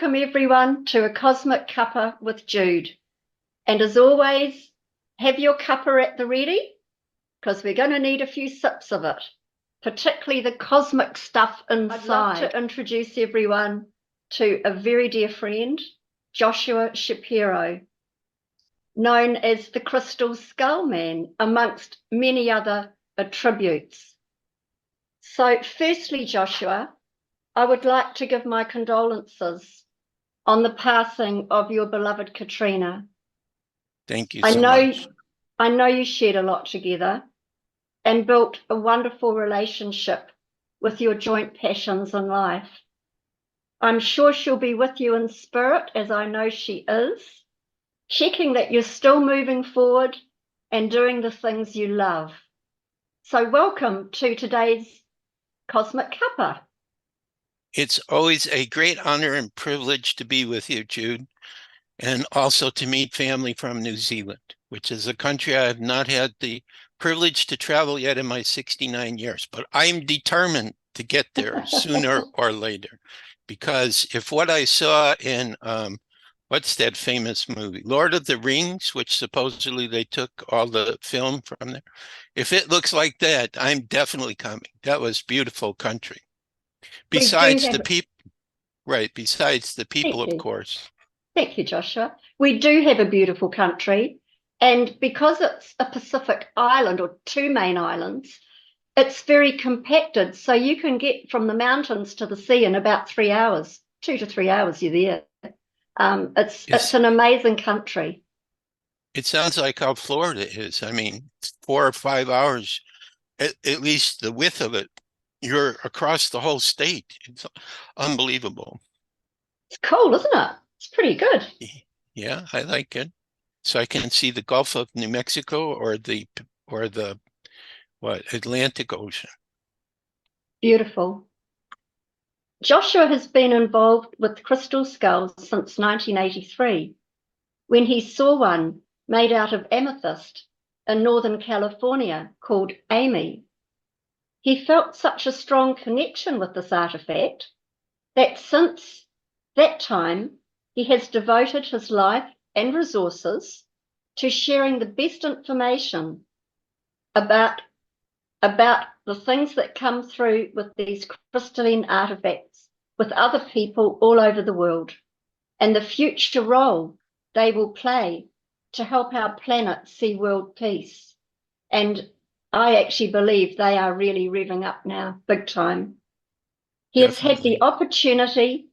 Welcome everyone to a Cosmic Cuppa with Jude. And as always, have your cuppa at the ready, because we're going to need a few sips of it, particularly the cosmic stuff inside. I'd love to introduce everyone to a very dear friend, Joshua Shapiro, known as the Crystal Skull Man, amongst many other attributes. So firstly, Joshua, I would like to give my condolences on the passing of your beloved Katrina. Thank you so much. I know you shared a lot together and built a wonderful relationship with your joint passions in life. I'm sure she'll be with you in spirit, as I know she is, checking that you're still moving forward and doing the things you love. So welcome to today's Cosmic Cuppa. It's always a great honor and privilege to be with you, Jude, and also to meet family from New Zealand, which is a country I have not had the privilege to travel yet in my 69 years, but I'm determined to get there sooner or later, because if what I saw in, what's that famous movie, Lord of the Rings, which supposedly they took all the film from there, if it looks like that, I'm definitely coming. That was beautiful country. Besides the people, right, besides the people, of course. Thank you, Joshua. We do have a beautiful country, and because it's a Pacific island, or two main islands, it's very compacted, so you can get from the mountains to the sea in about 3 hours, 2 to 3 hours you're there. It's an amazing country. It sounds like how Florida is. I mean, 4 or 5 hours, at least the width of it, you're across the whole state. It's unbelievable. It's cool, isn't it? It's pretty good. Yeah, I like it. So I can see the Gulf of New Mexico or the Atlantic Ocean. Beautiful. Joshua has been involved with crystal skulls since 1983, when he saw one made out of amethyst in Northern California called Amy. He felt such a strong connection with this artifact that since that time, he has devoted his life and resources to sharing the best information about the things that come through with these crystalline artifacts with other people all over the world, and the future role they will play to help our planet see world peace. And I actually believe they are really revving up now, big time. He has had the opportunity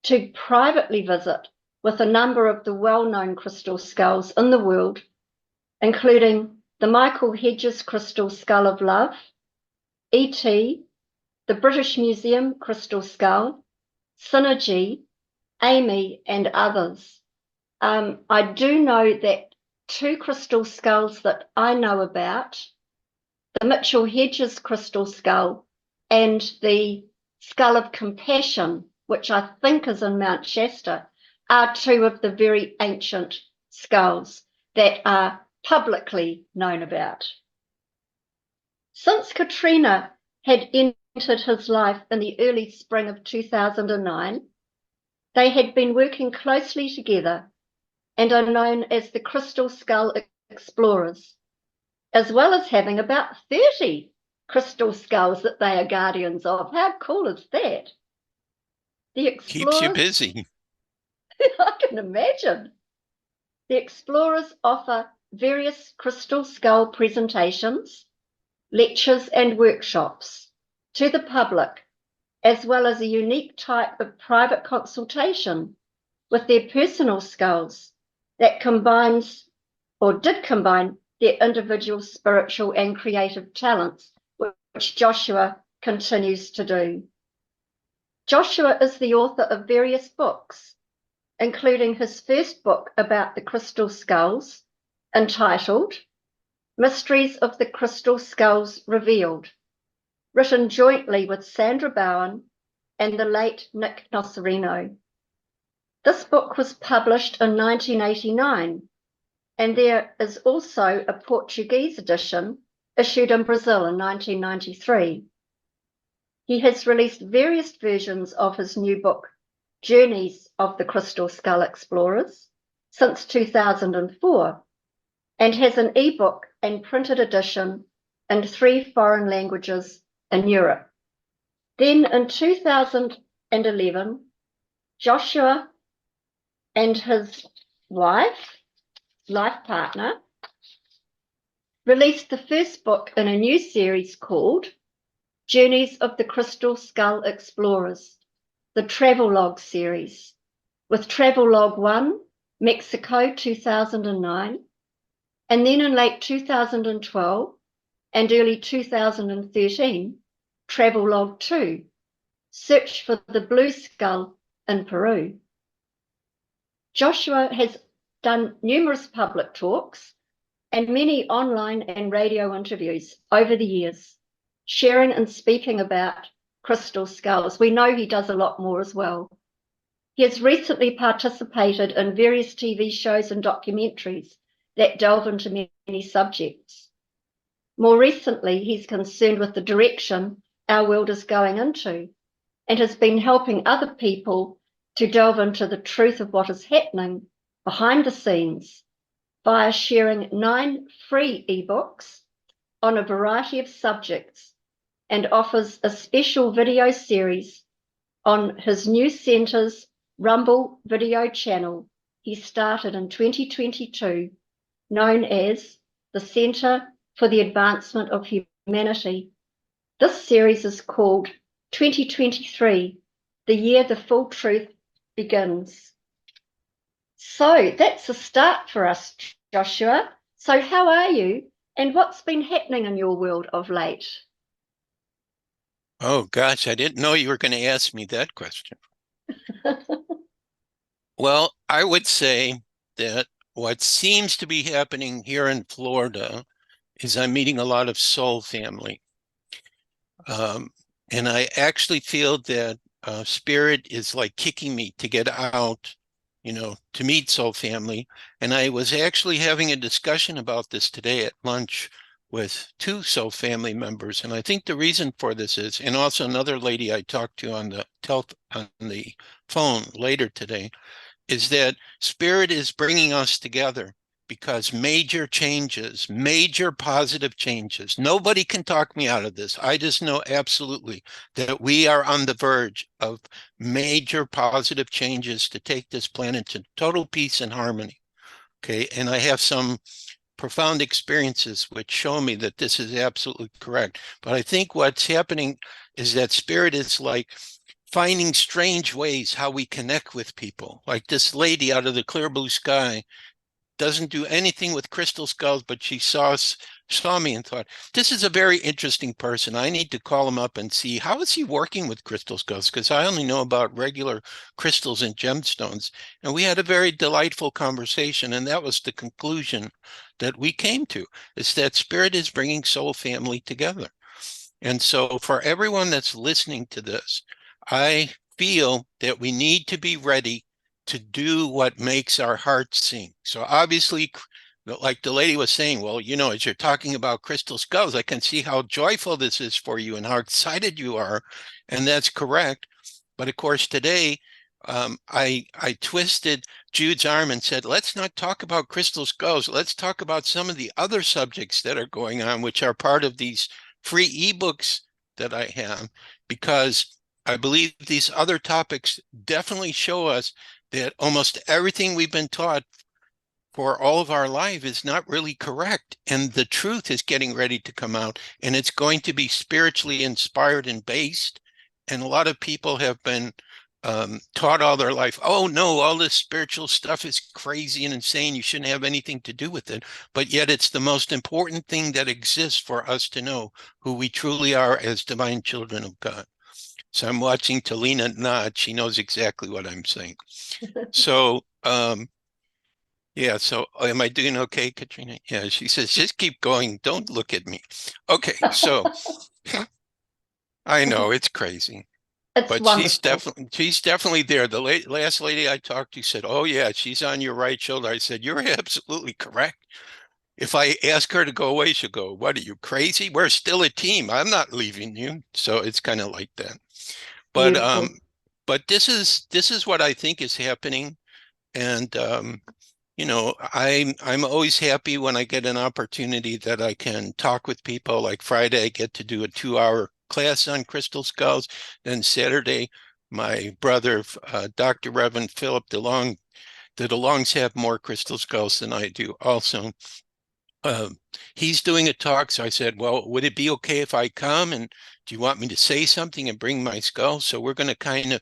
to privately visit with a number of the well-known crystal skulls in the world, including the Michael Hedges Crystal Skull of Love, E.T., the British Museum Crystal Skull, Synergy, Amy, and others. I do know that 2 crystal skulls that I know about, the Mitchell Hedges Crystal Skull and the Skull of Compassion, which I think is in Mount Shasta, are 2 of the very ancient skulls that are publicly known about. Since Katrina had entered his life in the early spring of 2009, they had been working closely together and are known as the Crystal Skull Explorers, as well as having about 30 crystal skulls that they are guardians of. How cool is that? The Explorers, keeps you busy. I can imagine. The Explorers offer various crystal skull presentations, lectures and workshops to the public, as well as a unique type of private consultation with their personal skulls that combines, or did combine, their individual spiritual and creative talents, which Joshua continues to do. Joshua is the author of various books, including his first book about the crystal skulls, entitled Mysteries of the Crystal Skulls Revealed, written jointly with Sandra Bowen and the late Nick Nocerino. This book was published in 1989, and there is also a Portuguese edition issued in Brazil in 1993. He has released various versions of his new book, Journeys of the Crystal Skull Explorers since 2004 and has an ebook and printed edition in 3 foreign languages in Europe. Then in 2011, Joshua and his life partner, released the first book in a new series called Journeys of the Crystal Skull Explorers, the Travelogue series, with Travelogue 1, Mexico 2009, and then in late 2012 and early 2013, Travelogue 2, Search for the Blue Skull in Peru. Joshua has done numerous public talks and many online and radio interviews over the years, sharing and speaking about crystal skulls. We know he does a lot more as well. He has recently participated in various TV shows and documentaries that delve into many subjects. More recently, he's concerned with the direction our world is going into and has been helping other people to delve into the truth of what is happening behind the scenes via sharing 9 free ebooks on a variety of subjects and offers a special video series on his new centre's Rumble video channel he started in 2022, known as the Centre for the Advancement of Humanity. This series is called 2023, the year the full truth begins. So that's a start for us, Joshua. So how are you and what's been happening in your world of late? Oh, gosh, I didn't know you were going to ask me that question. Well, I would say that what seems to be happening here in Florida is I'm meeting a lot of soul family. And I actually feel that spirit is like kicking me to get out, to meet soul family. And I was actually having a discussion about this today at lunch with 2 soul family members. And I think the reason for this is, and also another lady I talked to on the phone later today, is that spirit is bringing us together because major changes, major positive changes. Nobody can talk me out of this. I just know absolutely that we are on the verge of major positive changes to take this planet to total peace and harmony. Okay, and I have some profound experiences which show me that this is absolutely correct. But I think what's happening is that spirit is like finding strange ways how we connect with people. Like this lady out of the clear blue sky doesn't do anything with crystal skulls, but she saw me and thought, this is a very interesting person. I need to call him up and see how is he working with crystal skulls, because I only know about regular crystals and gemstones. And we had a very delightful conversation, and that was the conclusion that we came to, is that spirit is bringing soul family together. And so for everyone that's listening to this, I feel that we need to be ready to do what makes our hearts sing. So obviously, like the lady was saying, well, as you're talking about crystal skulls, I can see how joyful this is for you and how excited you are. And that's correct. But of course, today, I twisted Jude's arm and said, let's not talk about crystal skulls. Let's talk about some of the other subjects that are going on, which are part of these free ebooks that I have, because I believe these other topics definitely show us that almost everything we've been taught for all of our life is not really correct. And the truth is getting ready to come out, and it's going to be spiritually inspired and based. And a lot of people have been taught all their life, oh no, all this spiritual stuff is crazy and insane. You shouldn't have anything to do with it. But yet it's the most important thing that exists for us to know who we truly are as divine children of God. So I'm watching Talina nod. She knows exactly what I'm saying. So, yeah, so am I doing okay, Katrina? Yeah, she says, just keep going. Don't look at me. Okay, so I know it's crazy. It's But wonderful. she's definitely there. The last lady I talked to said, oh, yeah, she's on your right shoulder. I said, you're absolutely correct. If I ask her to go away, she'll go, what, are you crazy? We're still a team. I'm not leaving you. So it's kind of like that. But Beautiful. but this is what I think is happening. And you know, I'm always happy when I get an opportunity that I can talk with people. Like Friday, I get to do a 2-hour class on crystal skulls. Then Saturday, my brother, Dr. Reverend Philip DeLong, the DeLongs have more crystal skulls than I do also. He's doing a talk, so I said, well, would it be okay if I come? And do you want me to say something and bring my skull? So we're going to kind of,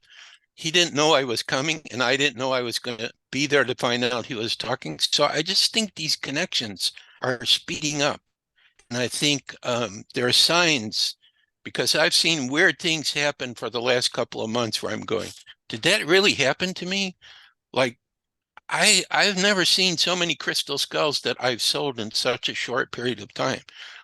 he didn't know I was coming, and I didn't know I was going to be there to find out he was talking. So I just think these connections are speeding up. And I think there are signs, because I've seen weird things happen for the last couple of months where I'm going, did that really happen to me? Like, I've never seen so many crystal skulls that I've sold in such a short period of time.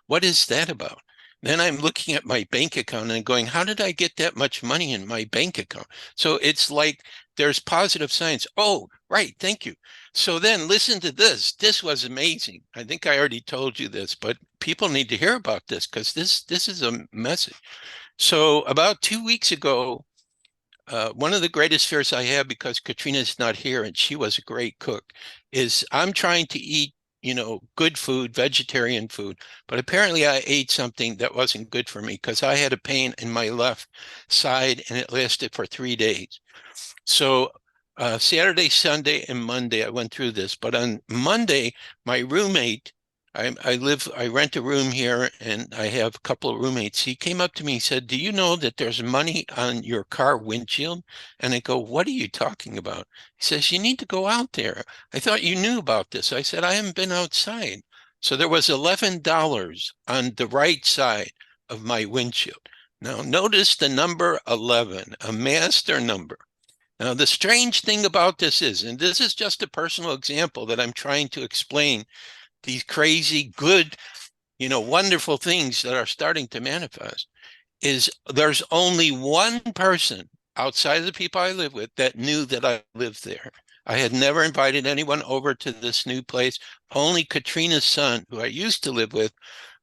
What is that about? Then I'm looking at my bank account and going, how did I get that much money in my bank account? So it's like there's positive signs. Oh, right. Thank you. So then listen to this. This was amazing. I think I already told you this, but people need to hear about this because this is a message. So about 2 weeks ago, one of the greatest fears I have, because Katrina's not here and she was a great cook, is I'm trying to eat, you know, good food, vegetarian food, but apparently I ate something that wasn't good for me because I had a pain in my left side and it lasted for 3 days. So Saturday, Sunday, and Monday, I went through this. But on Monday, my roommate, I rent a room here and I have a couple of roommates. He came up to me and said, do you know that there's money on your car windshield? And I go, what are you talking about? He says, you need to go out there. I thought you knew about this. I said, I haven't been outside. So there was $11 on the right side of my windshield. Now, notice the number 11, a master number. Now, the strange thing about this is, and this is just a personal example that I'm trying to explain these crazy, good, you know, wonderful things that are starting to manifest, is there's only one person outside of the people I live with that knew that I lived there. I had never invited anyone over to this new place. Only Katrina's son, who I used to live with,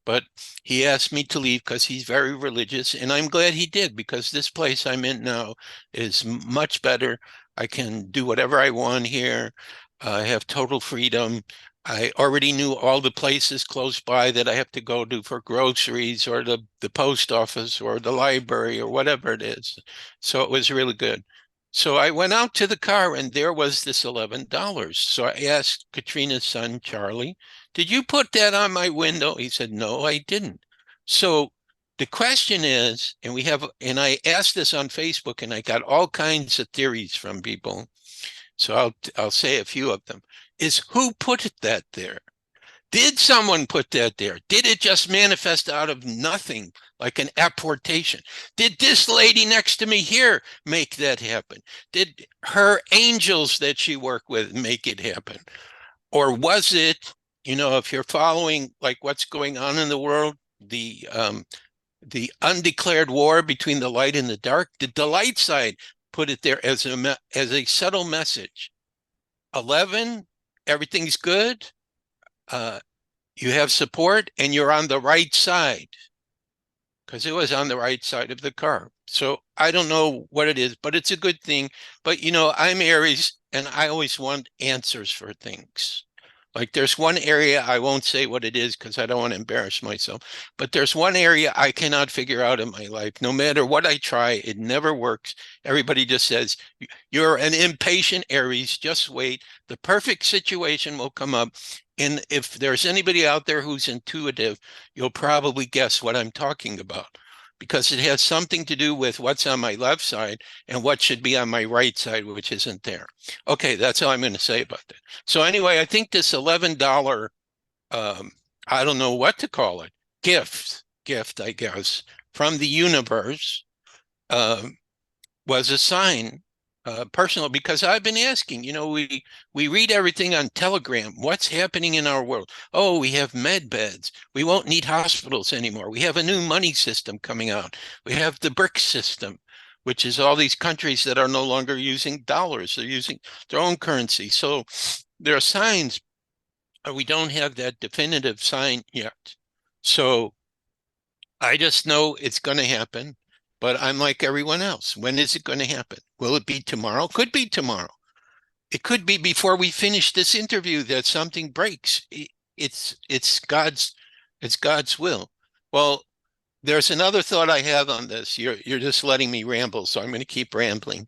but he asked me to leave because he's very religious, and I'm glad he did, because this place I'm in now is much better. I can do whatever I want here. I have total freedom. I already knew all the places close by that I have to go to for groceries or the post office or the library or whatever it is. So it was really good. So I went out to the car and there was this $11. So I asked Katrina's son, Charlie, did you put that on my window? He said, no, I didn't. So the question is, and I asked this on Facebook and I got all kinds of theories from people. So I'll say a few of them, is who put that there? Did someone put that there? Did it just manifest out of nothing, like an apportation? Did this lady next to me here make that happen? Did her angels that she worked with make it happen? Or was it, you know, if you're following like what's going on in the world, the undeclared war between the light and the dark, did the light side put it there as a subtle message? 11, everything's good. You have support and you're on the right side, because it was on the right side of the car. So I don't know what it is, but it's a good thing. But, you know, I'm Aries and I always want answers for things. Like there's one area, I won't say what it is because I don't want to embarrass myself, but there's one area I cannot figure out in my life. No matter what I try, it never works. Everybody just says, you're an impatient Aries, just wait. The perfect situation will come up. And if there's anybody out there who's intuitive, you'll probably guess what I'm talking about, because it has something to do with what's on my left side and what should be on my right side, which isn't there. Okay, that's all I'm going to say about that. So anyway, I think this $11, I don't know what to call it, gift, I guess, from the universe, was a sign, personal, because I've been asking, you know, we read everything on Telegram. What's happening in our world? Oh, we have med beds. We won't need hospitals anymore. We have a new money system coming out. We have the BRICS system, which is all these countries that are no longer using dollars. They're using their own currency. So there are signs, but we don't have that definitive sign yet. So I just know it's going to happen. But I'm like everyone else. When is it going to happen? Will it be tomorrow? Could be tomorrow. It could be before we finish this interview that something breaks. It's God's will. Well, there's another thought I have on this. You're just letting me ramble, so I'm going to keep rambling.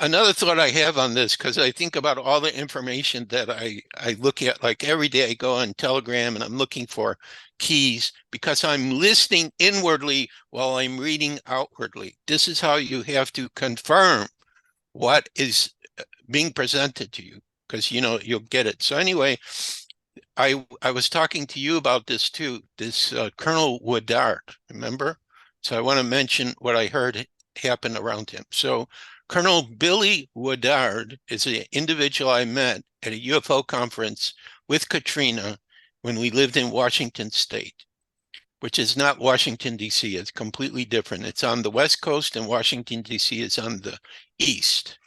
Another thought I have on this, because I think about all the information that I look at, like every day I go on Telegram and I'm looking for keys because I'm listening inwardly while I'm reading outwardly. This is how you have to confirm what is being presented to you, because you'll get it. So anyway, I was talking to you about this too, this Colonel Woodard, remember? So I want to mention what I heard happen around him. So Colonel Billy Woodard is an individual I met at a UFO conference with Katrina when we lived in Washington State, which is not Washington, D.C. It's completely different. It's on the West Coast and Washington, D.C. is on the East.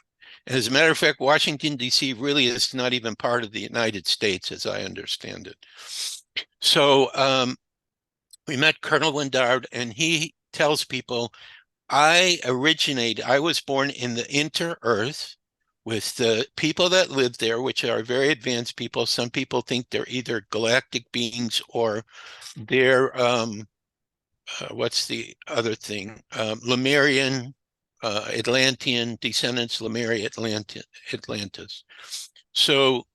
As a matter of fact, Washington, D.C. really is not even part of the United States, as I understand it. So we met Colonel Lindard, and he tells people, I was born in the inter-Earth with the people that live there, which are very advanced people. Some people think they're either galactic beings or they're, what's the other thing? Lemurian, Atlantean descendants, Lemuria, Atlantis. So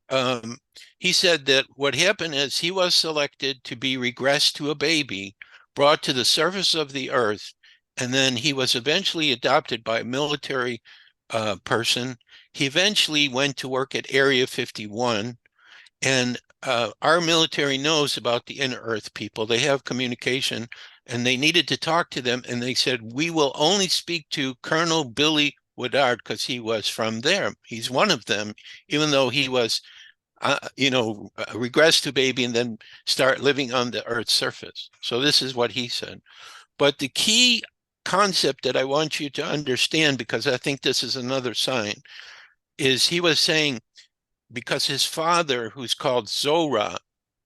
he said that what happened is he was selected to be regressed to a baby, brought to the surface of the earth, and then he was eventually adopted by a military person. He eventually went to work at Area 51, and our military knows about the inner earth people. They have communication, and they needed to talk to them. And they said, we will only speak to Colonel Billy Woodard because he was from there. He's one of them, even though he was, regressed to baby and then start living on the earth's surface. So this is what he said. But the key concept that I want you to understand, because I think this is another sign, is he was saying, because his father, who's called Zora,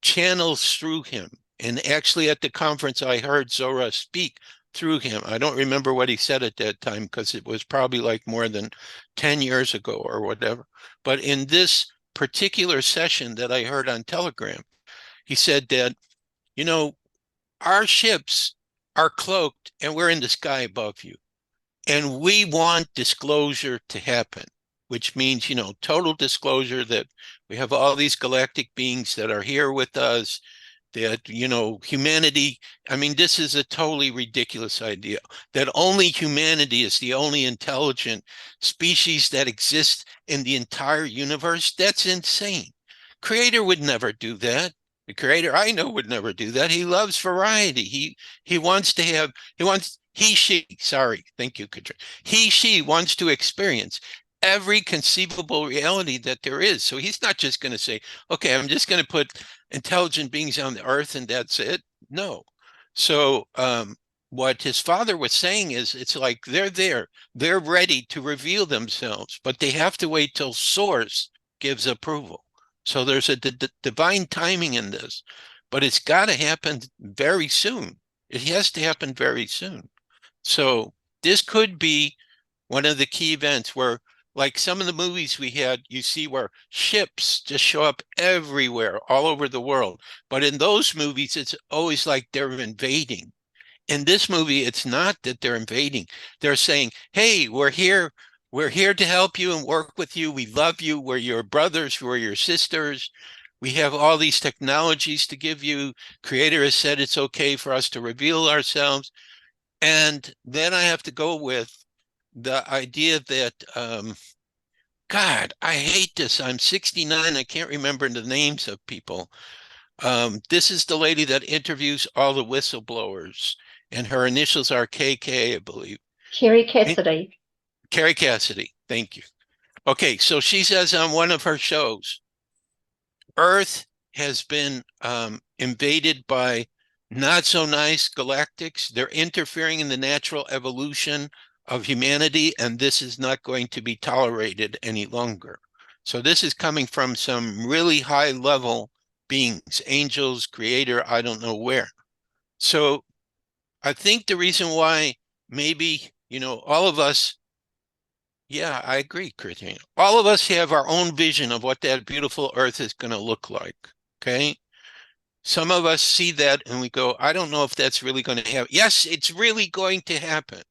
channels through him. And actually at the conference, I heard Zora speak through him. I don't remember what he said at that time because it was probably like more than 10 years ago or whatever. But in this particular session that I heard on Telegram, he said that, our ships are cloaked and we're in the sky above you. And we want disclosure to happen, which means, total disclosure that we have all these galactic beings that are here with us, that, humanity, I mean, this is a totally ridiculous idea, that only humanity is the only intelligent species that exists in the entire universe. That's insane. Creator would never do that. The creator I know would never do that. He loves variety. He wants to have, sorry, thank you, Katrina. She wants to experience every conceivable reality that there is. So he's not just going to say, okay, I'm just going to put intelligent beings on the earth and that's it. No. So what his father was saying is, it's like they're there. They're ready to reveal themselves, but they have to wait till source gives approval. So there's a divine timing in this, but it's got to happen very soon. It has to happen very soon. So this could be one of the key events where, like some of the movies we had, you see where ships just show up everywhere, all over the world. But in those movies, it's always like they're invading. In this movie, it's not that they're invading. They're saying, hey, we're here. We're here to help you and work with you. We love you. We're your brothers. We're your sisters. We have all these technologies to give you. Creator has said it's okay for us to reveal ourselves. And then I have to go with the idea that, God, I hate this. I'm 69. I can't remember the names of people. This is the lady that interviews all the whistleblowers, and her initials are KK, I believe. Carrie Cassidy. Carrie Cassidy. Thank you. Okay, so she says on one of her shows, Earth has been invaded by not so nice galactics. They're interfering in the natural evolution of humanity, and this is not going to be tolerated any longer. So this is coming from some really high level beings, angels, creator, I don't know where. So I think the reason why maybe You know, all of us, yeah, I agree, Christine. All of us have our own vision of what that beautiful earth is going to look like. Okay. Some of us see that and we go, I don't know if that's really going to happen. Yes, it's really going to happen.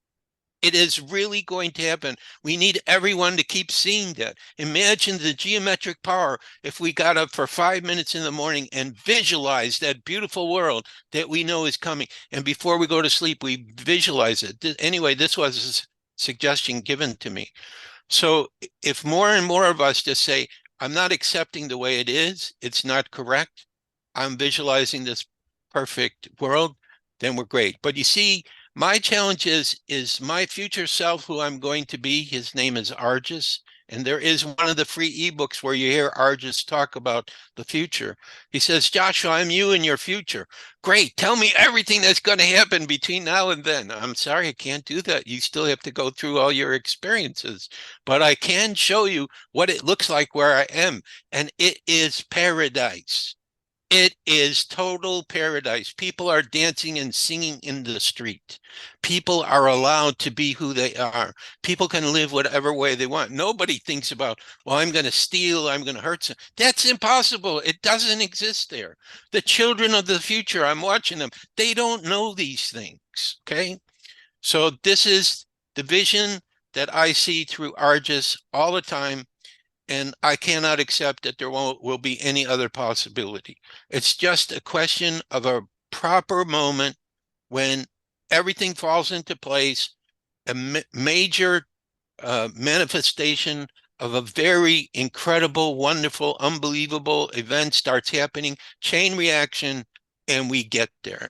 It is really going to happen. We need everyone to keep seeing that. Imagine the geometric power if we got up for 5 minutes in the morning and visualized that beautiful world that we know is coming. And before we go to sleep, we visualize it. Anyway, this was a suggestion given to me. So if more and more of us just say, I'm not accepting the way it is, it's not correct, I'm visualizing this perfect world, then we're great. But you see, my challenge is my future self, who I'm going to be, his name is Argus. And there is one of the free ebooks where you hear Argus talk about the future. He says, Joshua, I'm you in your future. Great. Tell me everything that's going to happen between now and then. I'm sorry, I can't do that. You still have to go through all your experiences. But I can show you what it looks like where I am. And it is paradise. It is total paradise. People are dancing and singing in the street. People are allowed to be who they are. People can live whatever way they want. Nobody thinks about, well, I'm going to steal, I'm going to hurt some. That's impossible. It doesn't exist there. The children of the future, I'm watching them. They don't know these things. Okay. So this is the vision that I see through Argus all the time. And I cannot accept that there will be any other possibility. It's just a question of a proper moment when everything falls into place, a major manifestation of a very incredible, wonderful, unbelievable event starts happening, chain reaction, and we get there.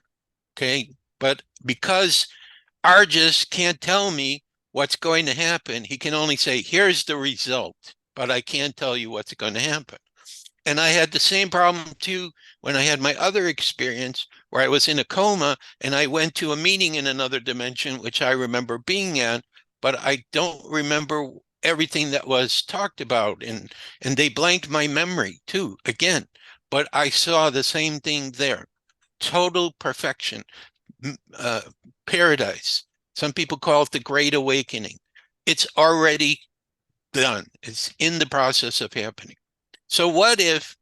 Okay. But because Argus can't tell me what's going to happen. He can only say, here's the result, but I can't tell you what's going to happen. And I had the same problem too when I had my other experience where I was in a coma and I went to a meeting in another dimension, which I remember being at, but I don't remember everything that was talked about. And they blanked my memory too, again. But I saw the same thing there. Total perfection. Paradise. Some people call it the Great Awakening. It's already done. It's in the process of happening. So what if,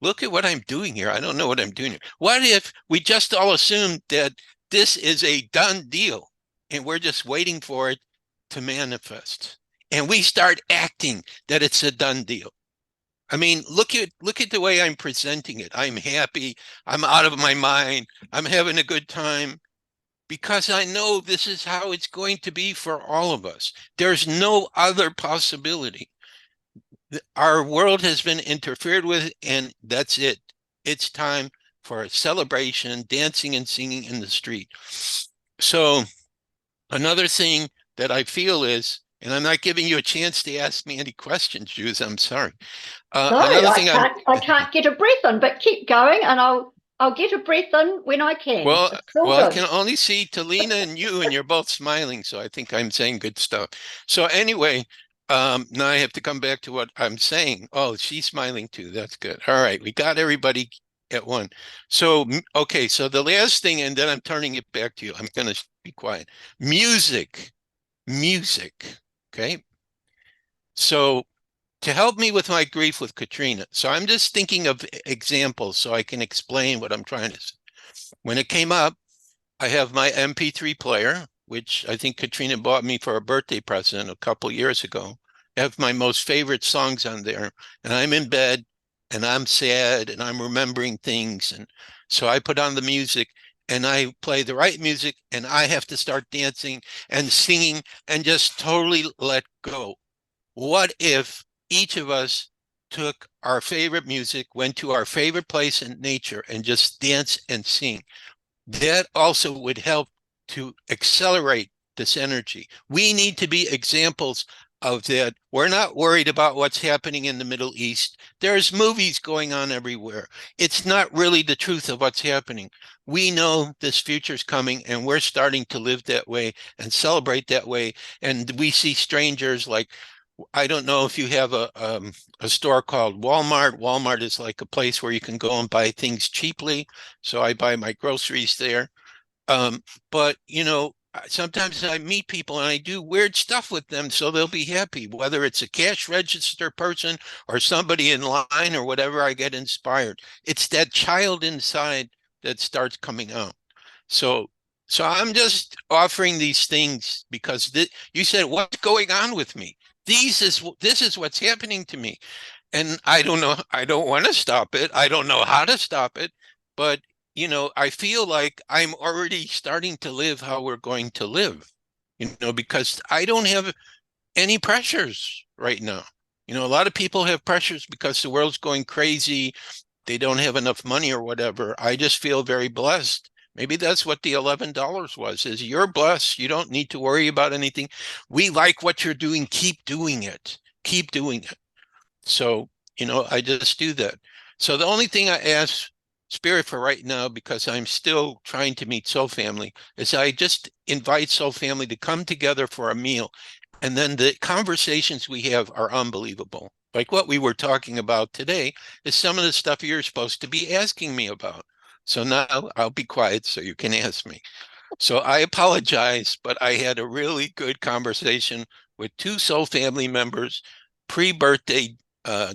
look at what I'm doing here. I don't know what I'm doing here. What if we just all assumed that this is a done deal and we're just waiting for it to manifest? And we start acting that it's a done deal. I mean, look at the way I'm presenting it. I'm happy. I'm out of my mind. I'm having a good time, because I know this is how it's going to be for all of us. There's no other possibility. Our world has been interfered with, and that's it. It's time for a celebration, dancing and singing in the street. So another thing that I feel is, and I'm not giving you a chance to ask me any questions, Jude, I'm sorry. No, Another thing I can't get a breath in, but keep going and I'll get a breath in when I can. Well, It's all I good. can only see Talina and you, and you're both smiling, so I think I'm saying good stuff. So anyway, now I have to come back to what I'm saying. Oh, she's smiling too. That's good. All right, we got everybody at one. So okay, so the last thing, and then I'm turning it back to you. I'm gonna be quiet. Music, music. Okay. So to help me with my grief with Katrina, so I'm just thinking of examples so I can explain what I'm trying to say. When it came up, I have my MP3 player, which I think Katrina bought me for a birthday present a couple years ago. I have my most favorite songs on there, and I'm in bed and I'm sad and I'm remembering things. And so I put on the music and I play the right music and I have to start dancing and singing and just totally let go. What if each of us took our favorite music, went to our favorite place in nature and just dance and sing? That also would help to accelerate this energy. We need to be examples of that. We're not worried about what's happening in the Middle East. There's movies going on everywhere. It's not really the truth of what's happening. We know this future's coming and we're starting to live that way and celebrate that way. And we see strangers like, I don't know if you have a store called Walmart. Walmart is like a place where you can go and buy things cheaply. So I buy my groceries there. But, you know, sometimes I meet people and I do weird stuff with them so they'll be happy, whether it's a cash register person or somebody in line or whatever. I get inspired. It's that child inside that starts coming out. So I'm just offering these things because you said, what's going on with me? This is what's happening to me. And I don't know, I don't want to stop it. I don't know how to stop it, but I feel like I'm already starting to live how we're going to live, because I don't have any pressures right now. A lot of people have pressures because the world's going crazy. They don't have enough money or whatever. I just feel very blessed. Maybe that's what the $11 was, is you're blessed. You don't need to worry about anything. We like what you're doing. Keep doing it. Keep doing it. So, I just do that. So the only thing I ask Spirit for right now, because I'm still trying to meet Soul Family, is I just invite Soul Family to come together for a meal. And then the conversations we have are unbelievable. Like what we were talking about today is some of the stuff you're supposed to be asking me about. So now I'll be quiet so you can ask me. So I apologize, but I had a really good conversation with two Soul Family members, pre-birthday uh,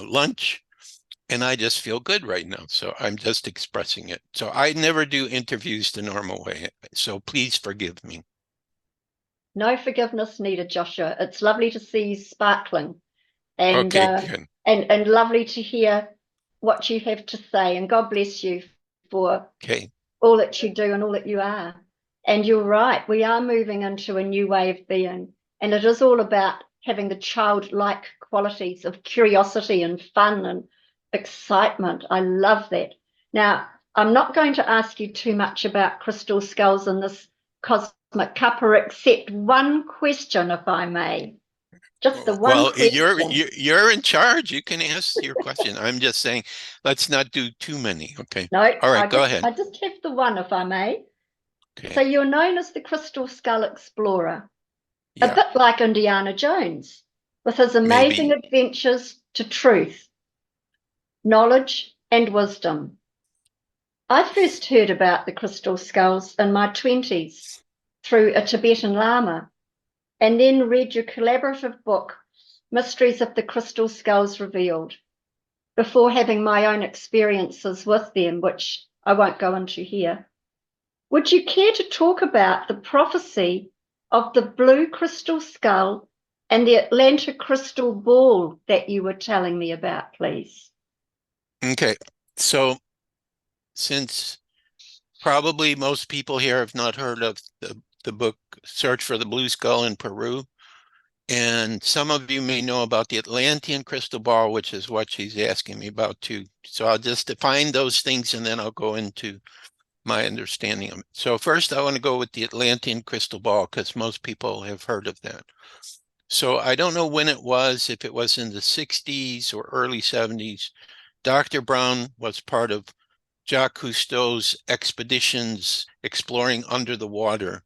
lunch, and I just feel good right now. So I'm just expressing it. So I never do interviews the normal way. So please forgive me. No forgiveness needed, Joshua. It's lovely to see you sparkling, and Okay, good. and lovely to hear what you have to say. And God bless you for Okay. all that you do and all that you are. And you're right, we are moving into a new way of being. And it is all about having the childlike qualities of curiosity and fun and excitement. I love that. Now, I'm not going to ask you too much about crystal skulls in this Cosmic Cuppa, except one question, if I may. Just the one Well, question. you're in charge. You can ask your question. I'm just saying, let's not do too many. Okay. No, All right, I go just ahead. I just have the one, if I may. So Okay. you're known as the Crystal Skull Explorer, a Yeah, bit like Indiana Jones, with his amazing maybe. adventures to truth, knowledge, and wisdom. I first heard about the crystal skulls in my 20s through a Tibetan Lama, and then read your collaborative book, Mysteries of the Crystal Skulls Revealed, before having my own experiences with them, which I won't go into here. Would you care to talk about the prophecy of the blue crystal skull and the Atlanta crystal ball that you were telling me about, please? Okay. So since probably most people here have not heard of the book Search for the Blue Skull in Peru, and some of you may know about the Atlantean crystal ball, which is what she's asking me about too. So I'll just define those things and then I'll go into my understanding of it. So first I want to go with the Atlantean crystal ball because most people have heard of that. So I don't know when it was, if it was in the 60s or early 70s. Dr. Brown was part of Jacques Cousteau's expeditions exploring under the water.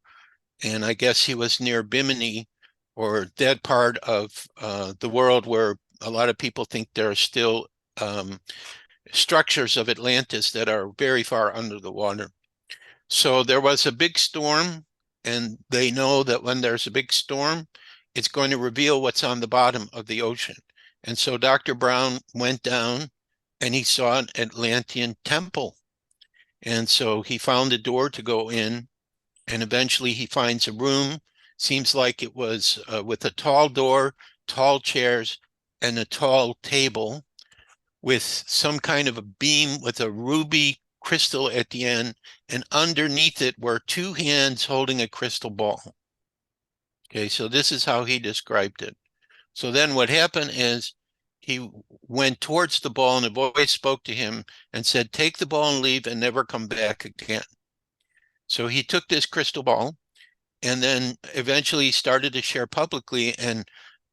And I guess he was near Bimini or that part of the world where a lot of people think there are still structures of Atlantis that are very far under the water. So there was a big storm, and they know that when there's a big storm, it's going to reveal what's on the bottom of the ocean. And so Dr. Brown went down and he saw an Atlantean temple. And so he found a door to go in, and eventually he finds a room. Seems like it was with a tall door, tall chairs, and a tall table with some kind of a beam with a ruby crystal at the end, and underneath it were two hands holding a crystal ball. Okay, so this is how he described it. So then what happened is he went towards the ball and a voice spoke to him and said, take the ball and leave and never come back again. So he took this crystal ball and then eventually started to share publicly, and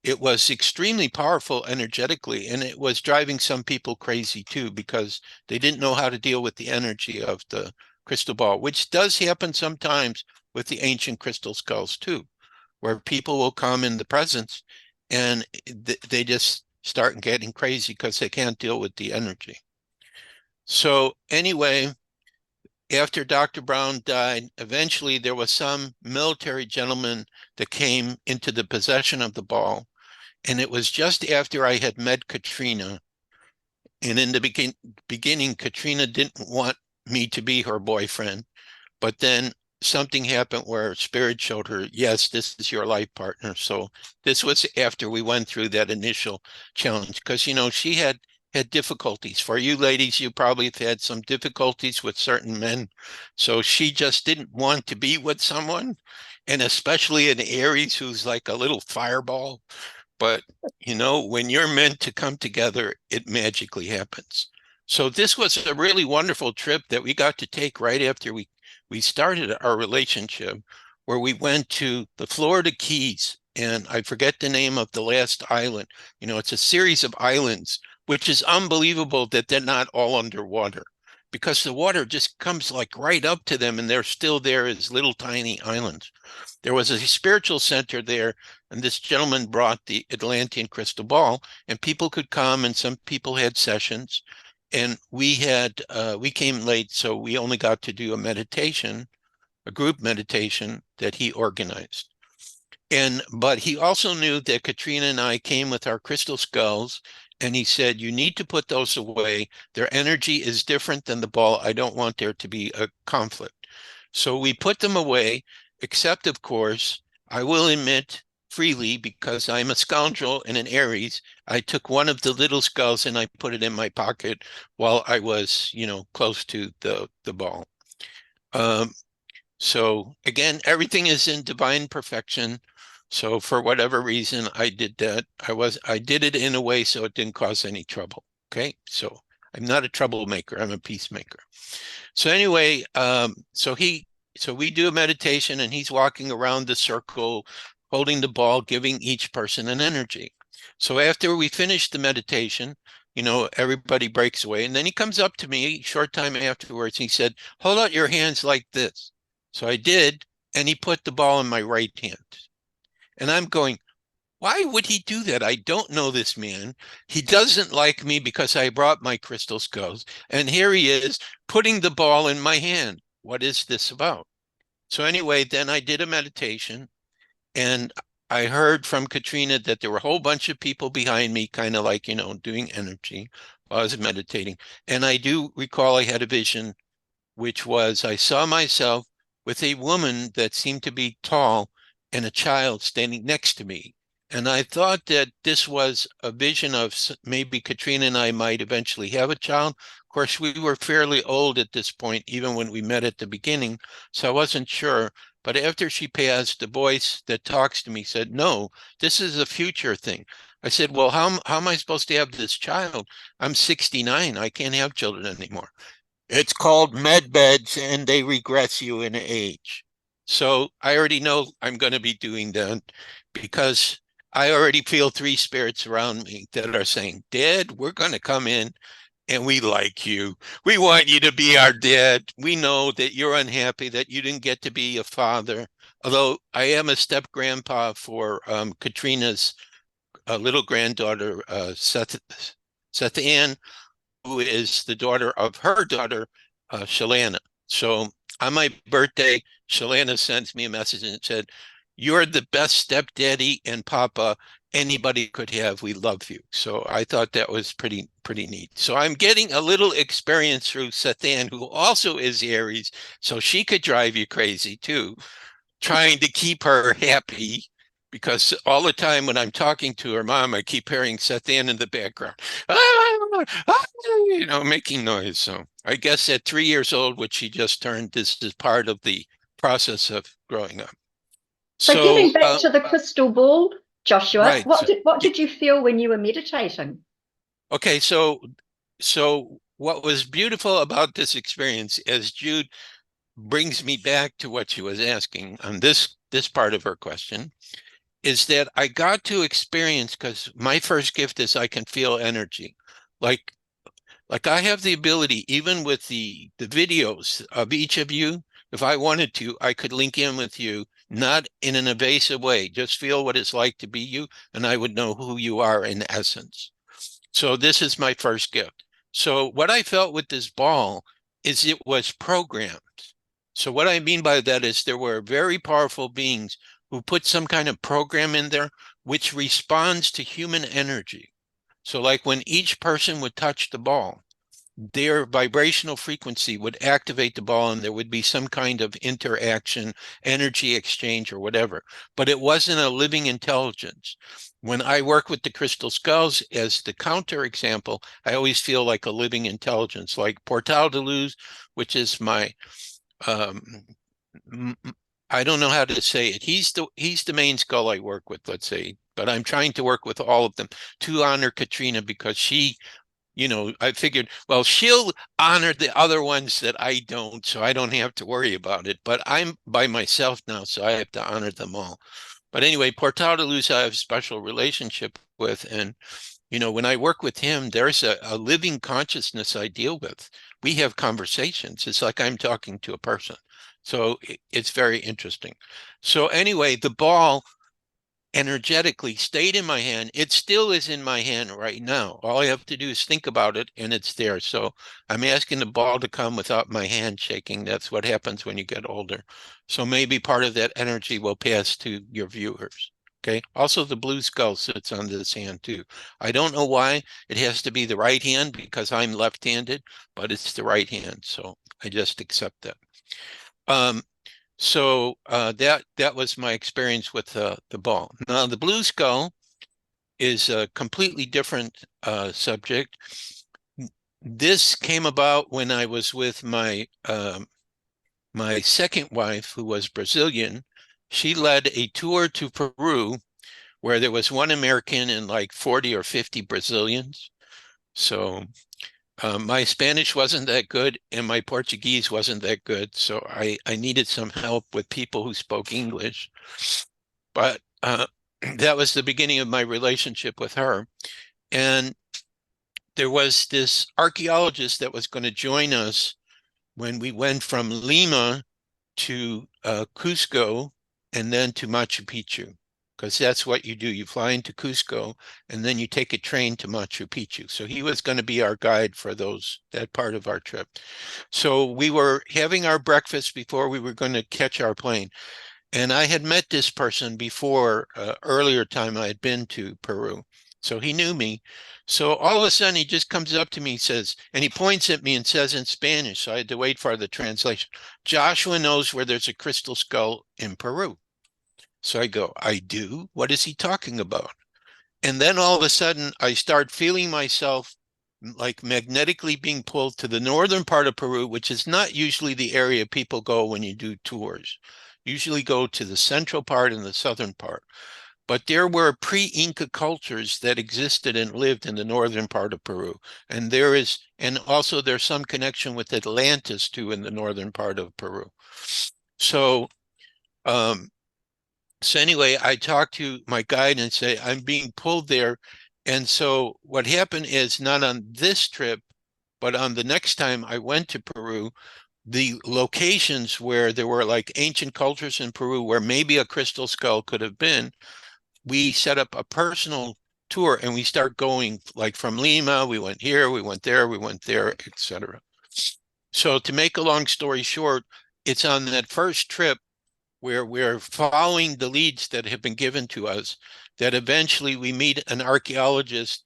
it was extremely powerful energetically, and it was driving some people crazy too because they didn't know how to deal with the energy of the crystal ball, which does happen sometimes with the ancient crystal skulls too, where people will come in the presence and they just start getting crazy because they can't deal with the energy. So anyway, after Dr. Brown died, eventually there was some military gentleman that came into the possession of the ball. And it was just after I had met Katrina. And in the beginning, Katrina didn't want me to be her boyfriend. But then something happened where Spirit showed her, yes, this is your life partner. So this was after we went through that initial challenge. Because, you know, she had difficulties. For you ladies, you probably have had some difficulties with certain men. So she just didn't want to be with someone. And especially an Aries who's like a little fireball. But, you know, when you're meant to come together, it magically happens. So this was a really wonderful trip that we got to take right after we started our relationship, where we went to the Florida Keys, and I forget the name of the last island. You know, it's a series of islands, which is unbelievable that they're not all underwater, because the water just comes like right up to them and they're still there as little tiny islands. There was a spiritual center there, and this gentleman brought the Atlantean crystal ball, and people could come, and some people had sessions. And we came late, so we only got to do a meditation, a group meditation that he organized. But he also knew that Katrina and I came with our crystal skulls, and he said, you need to put those away. Their energy is different than the ball. I don't want there to be a conflict. So we put them away, except, of course, I will admit freely, because I'm a scoundrel and an Aries, I took one of the little skulls and I put it in my pocket while I was, you know, close to the ball. So again, everything is in divine perfection. So for whatever reason, I did that. I did it in a way so it didn't cause any trouble. Okay. So I'm not a troublemaker. I'm a peacemaker. So anyway, so we do a meditation and he's walking around the circle, holding the ball, giving each person an energy. So after we finish the meditation, you know, everybody breaks away. And then he comes up to me a short time afterwards. And he said, hold out your hands like this. So I did, and he put the ball in my right hand. And I'm going, why would he do that? I don't know this man. He doesn't like me because I brought my crystal skulls. And here he is putting the ball in my hand. What is this about? So anyway, then I did a meditation, and I heard from Katrina that there were a whole bunch of people behind me, kind of like, you know, doing energy while I was meditating. And I do recall I had a vision, which was I saw myself with a woman that seemed to be tall and a child standing next to me. And I thought that this was a vision of maybe Katrina and I might eventually have a child. Of course, we were fairly old at this point, even when we met at the beginning, so I wasn't sure. But after she passed, the voice that talks to me said, no, this is a future thing. I said, well, how am I supposed to have this child? I'm 69. I can't have children anymore. It's called med beds, and they regress you in age. So I already know I'm going to be doing that, because I already feel three spirits around me that are saying, Dad, we're going to come in and we like you. We want you to be our dad. We know that you're unhappy that you didn't get to be a father. Although I am a step grandpa for Katrina's little granddaughter, Seth Ann, who is the daughter of her daughter, Shalana. So on my birthday, Shalana sends me a message and said, you're the best stepdaddy and papa anybody could have. We love you. So I thought that was pretty neat. So I'm getting a little experience through Sathan, who also is Aries, so she could drive you crazy too, trying to keep her happy, because all the time when I'm talking to her mom, I keep hearing Sathan in the background, you know, making noise. So I guess at 3 years old, which she just turned, this is part of the process of growing up. So So, getting back to the crystal ball, Joshua, right. So, what did you feel when you were meditating? okay. So what was beautiful about this experience, as Jude brings me back to what she was asking on this part of her question, is that I got to experience, because my first gift is I can feel energy. Like I have the ability, even with the videos of each of you, if I wanted to, I could link in with you, not in an evasive way, just feel what it's like to be you, and I would know who you are in essence. So this is my first gift. So what I felt with this ball is it was programmed. So what I mean by that is there were very powerful beings who put some kind of program in there which responds to human energy. So like when each person would touch the ball, their vibrational frequency would activate the ball and there would be some kind of interaction, energy exchange or whatever. But it wasn't a living intelligence. When I work with the crystal skulls as the counter example, I always feel like a living intelligence, like Portal de Luz, which is my um, I don't know how to say it. He's the main skull I work with, let's say, but I'm trying to work with all of them to honor Katrina because she, I figured, well, she'll honor the other ones that I don't, so I don't have to worry about it. But I'm by myself now, so I have to honor them all. But anyway, Portal de Luz I have a special relationship with, and when I work with him, there's a living consciousness I deal with. We have conversations. It's like I'm talking to a person. So it's very interesting. So anyway, the ball energetically stayed in my hand. It still is in my hand right now. All I have to do is think about it and it's there. So I'm asking the ball to come without my hand shaking. That's what happens when you get older. So maybe part of that energy will pass to your viewers. Okay. Also, the blue skull sits on this hand too. I don't know why it has to be the right hand because I'm left-handed, but it's the right hand. So I just accept that. So that was my experience with the ball. Now, the blue skull is a completely different subject. This came about when I was with my my second wife, who was Brazilian. She led a tour to Peru where there was one American and like 40 or 50 Brazilians. So my Spanish wasn't that good and my Portuguese wasn't that good. So I needed some help with people who spoke English. But that was the beginning of my relationship with her. And there was this archaeologist that was going to join us when we went from Lima to Cusco and then to Machu Picchu, because that's what you do. You fly into Cusco and then you take a train to Machu Picchu. So he was going to be our guide for that part of our trip. So we were having our breakfast before we were going to catch our plane. And I had met this person before, earlier time I had been to Peru. So he knew me. So all of a sudden he just comes up to me, and he points at me and says in Spanish, so I had to wait for the translation, Joshua knows where there's a crystal skull in Peru. So I go, I do? What is he talking about? And then all of a sudden I start feeling myself like magnetically being pulled to the northern part of Peru, which is not usually the area people go when you do tours. Usually go to the central part and the southern part. But there were pre-Inca cultures that existed and lived in the northern part of Peru. And also there's some connection with Atlantis too in the northern part of Peru. So, so anyway, I talked to my guide and say, I'm being pulled there. And so what happened is not on this trip, but on the next time I went to Peru, the locations where there were like ancient cultures in Peru where maybe a crystal skull could have been, we set up a personal tour and we start going like from Lima, we went here, we went there, we went there, etc. So to make a long story short, it's on that first trip where we're following the leads that have been given to us that eventually we meet an archaeologist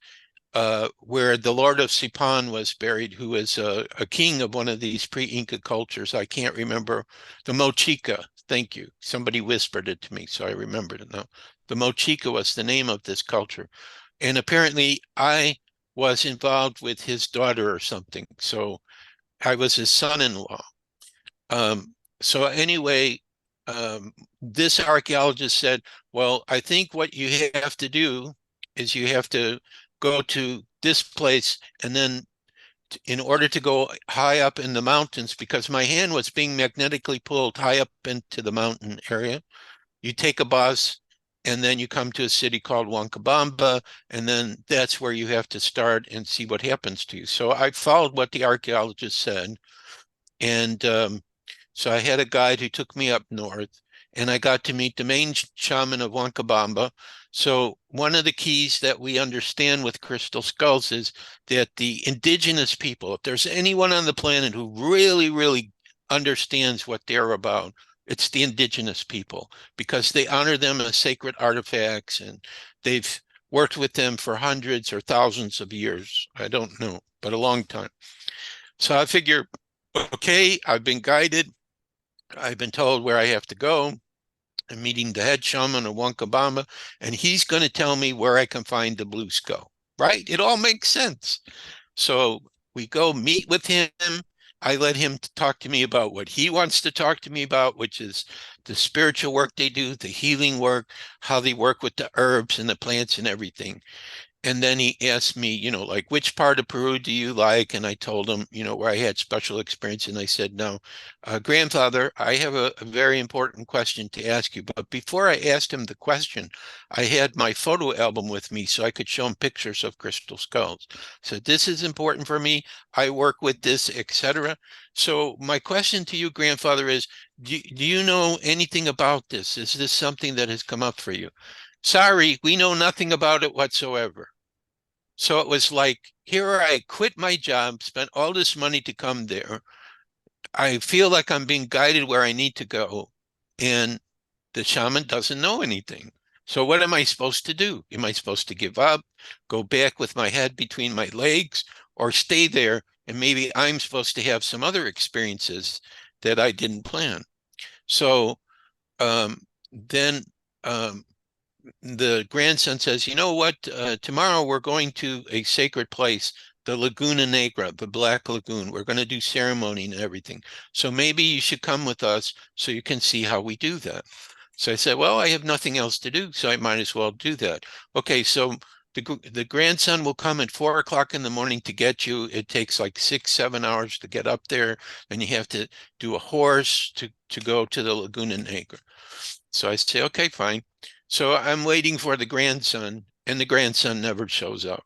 where the Lord of Sipan was buried, who is a king of one of these pre-Inca cultures. I can't remember. The Mochica. Thank you. Somebody whispered it to me, so I remembered it now. The Mochica was the name of this culture. And apparently I was involved with his daughter or something. So I was his son-in-law. So anyway, this archaeologist said, well, I think what you have to do is you have to go to this place and then in order to go high up in the mountains, because my hand was being magnetically pulled high up into the mountain area, you take a bus and then you come to a city called Huancabamba, and then that's where you have to start and see what happens to you. So I followed what the archaeologist said, and so I had a guide who took me up north, and I got to meet the main shaman of Huancabamba. So one of the keys that we understand with crystal skulls is that the indigenous people, if there's anyone on the planet who really, really understands what they're about, it's the indigenous people, because they honor them as sacred artifacts, and they've worked with them for hundreds or thousands of years. I don't know, but a long time. So I figure, okay, I've been guided. I've been told where I have to go. I'm meeting the head shaman of Huancabamba, and he's going to tell me where I can find the blue skull, right? It all makes sense. So we go meet with him. I let him talk to me about what he wants to talk to me about, which is the spiritual work they do, the healing work, how they work with the herbs and the plants and everything. And then he asked me, like, which part of Peru do you like? And I told him, where I had special experience. And I said, no, grandfather, I have a very important question to ask you. But before I asked him the question, I had my photo album with me so I could show him pictures of crystal skulls. So this is important for me. I work with this, etc. So my question to you, grandfather, is, do you know anything about this? Is this something that has come up for you? Sorry, we know nothing about it whatsoever. So it was like, here I quit my job, spent all this money to come there. I feel like I'm being guided where I need to go, and the shaman doesn't know anything. So what am I supposed to do? Am I supposed to give up, go back with my head between my legs, or stay there and maybe I'm supposed to have some other experiences that I didn't plan? So then the grandson says, you know what, tomorrow we're going to a sacred place, the Laguna Negra, the Black Lagoon. We're going to do ceremony and everything. So maybe you should come with us so you can see how we do that. So I said, well, I have nothing else to do, so I might as well do that. Okay, so the grandson will come at 4 o'clock in the morning to get you. It takes like 6, 7 hours to get up there, and you have to do a horse to go to the Laguna Negra. So I say, okay, fine. So I'm waiting for the grandson, and the grandson never shows up.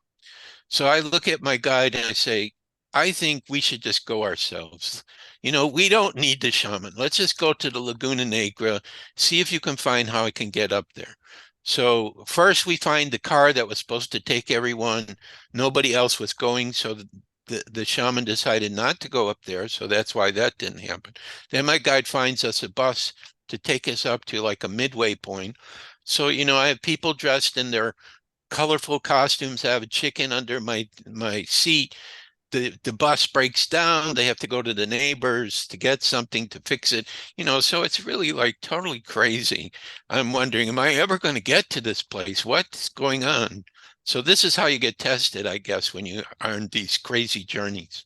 So I look at my guide and I say, I think we should just go ourselves. We don't need the shaman. Let's just go to the Laguna Negra, see if you can find how I can get up there. So first we find the car that was supposed to take everyone. Nobody else was going, so the shaman decided not to go up there. So that's why that didn't happen. Then my guide finds us a bus to take us up to like a midway point. So, I have people dressed in their colorful costumes. I have a chicken under my seat. The bus breaks down. They have to go to the neighbors to get something to fix it. So it's really like totally crazy. I'm wondering, am I ever going to get to this place? What's going on? So this is how you get tested, I guess, when you are on these crazy journeys.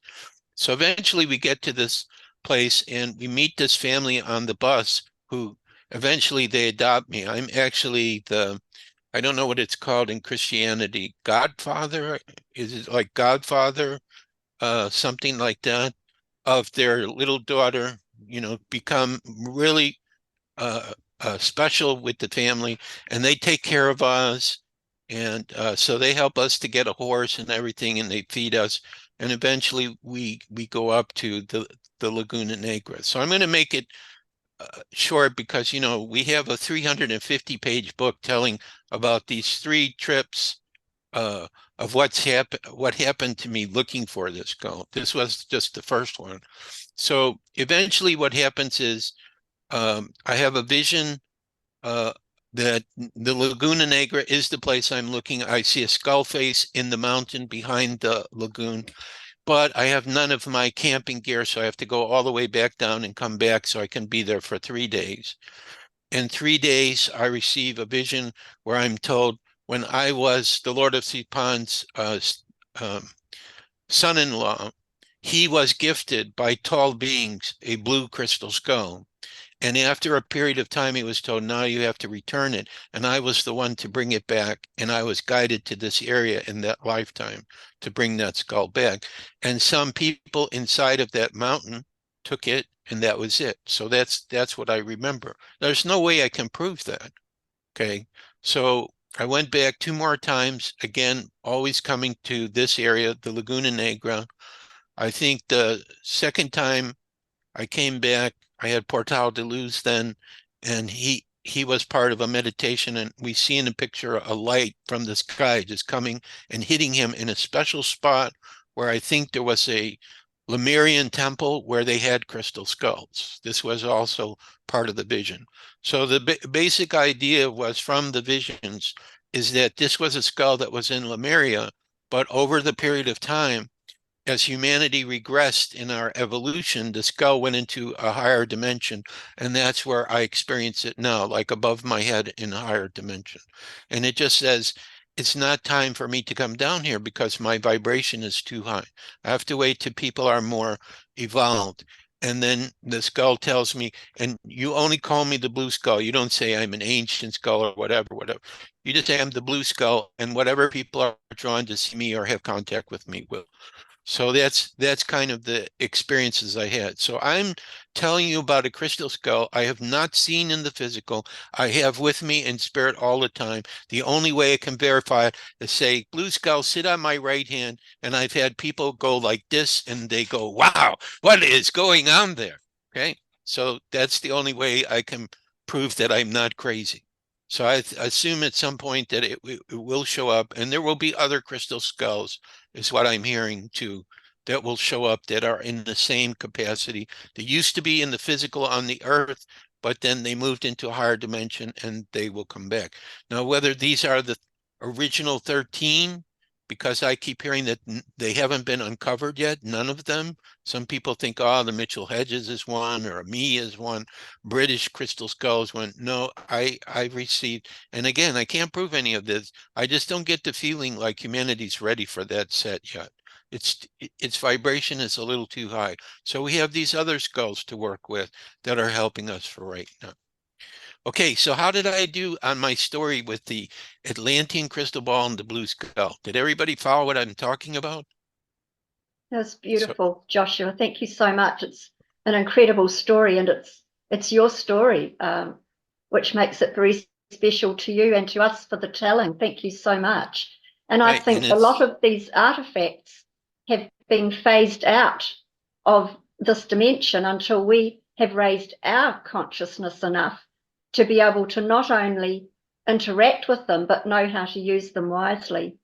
So eventually we get to this place and we meet this family on the bus who eventually they adopt me. I'm actually I don't know what it's called in Christianity, Godfather? Is it like Godfather? Something like that, of their little daughter, become really special with the family, and they take care of us. And so they help us to get a horse and everything, and they feed us. And eventually we go up to the Laguna Negra. So I'm going to make it short because, we have a 350-page book telling about these 3 trips of what happened to me looking for this skull. This was just the first one. So eventually what happens is I have a vision that the Laguna Negra is the place I'm looking. I see a skull face in the mountain behind the lagoon, but I have none of my camping gear, so I have to go all the way back down and come back so I can be there for 3 days. In 3 days, I receive a vision where I'm told when I was the Lord of Sipan's um, son-in-law, he was gifted by tall beings a blue crystal skull. And after a period of time, he was told, now you have to return it. And I was the one to bring it back. And I was guided to this area in that lifetime to bring that skull back. And some people inside of that mountain took it, and that was it. So that's what I remember. There's no way I can prove that. Okay. So I went back 2 more times, again, always coming to this area, the Laguna Negra. I think the second time I came back, I had Portal de Luz then, and he was part of a meditation, and we see in the picture a light from the sky just coming and hitting him in a special spot where I think there was a Lemurian temple where they had crystal skulls. This was also part of the vision. So the basic idea was from the visions is that this was a skull that was in Lemuria, but over the period of time, as humanity regressed in our evolution, the skull went into a higher dimension. And that's where I experience it now, like above my head in a higher dimension. And it just says, it's not time for me to come down here because my vibration is too high. I have to wait till people are more evolved. And then the skull tells me, and you only call me the blue skull. You don't say I'm an ancient skull or whatever, whatever. You just say I'm the blue skull, and whatever people are drawn to see me or have contact with me will. So that's kind of the experiences I had. So I'm telling you about a crystal skull I have not seen in the physical. I have with me in spirit all the time. The only way I can verify it is say, blue skull, sit on my right hand. And I've had people go like this and they go, wow, what is going on there? Okay. So that's the only way I can prove that I'm not crazy. So I assume at some point that it will show up, and there will be other crystal skulls is what I'm hearing too, that will show up that are in the same capacity. They used to be in the physical on the earth, but then they moved into a higher dimension and they will come back. Now, whether these are the original 13, because I keep hearing that they haven't been uncovered yet, none of them. Some people think, oh, the Mitchell Hedges is one, or me is one, British crystal skulls one. No, I received, and again, I can't prove any of this. I just don't get the feeling like humanity's ready for that set yet. Its vibration is a little too high. So we have these other skulls to work with that are helping us for right now. Okay, so how did I do on my story with the Atlantean crystal ball and the blue skull? Did everybody follow what I'm talking about? That's So, beautiful, Joshua. Thank you so much. It's an incredible story, and it's your story, which makes it very special to you and to us for the telling. Thank you so much. And I right, and think a lot it's of these artifacts have been phased out of this dimension until we have raised our consciousness enough to be able to not only interact with them, but know how to use them wisely.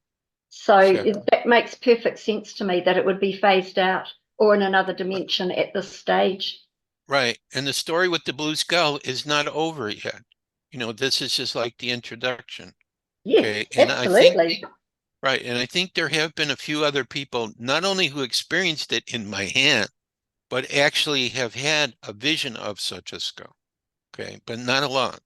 So sure. that makes perfect sense to me that it would be phased out or in another dimension at this stage. Right. And the story with the blue skull is not over yet. This is just like the introduction. Yes, Okay. And I think, absolutely. right. And I think there have been a few other people, not only who experienced it in my hand, but actually have had a vision of such a skull. Okay. But not a lot.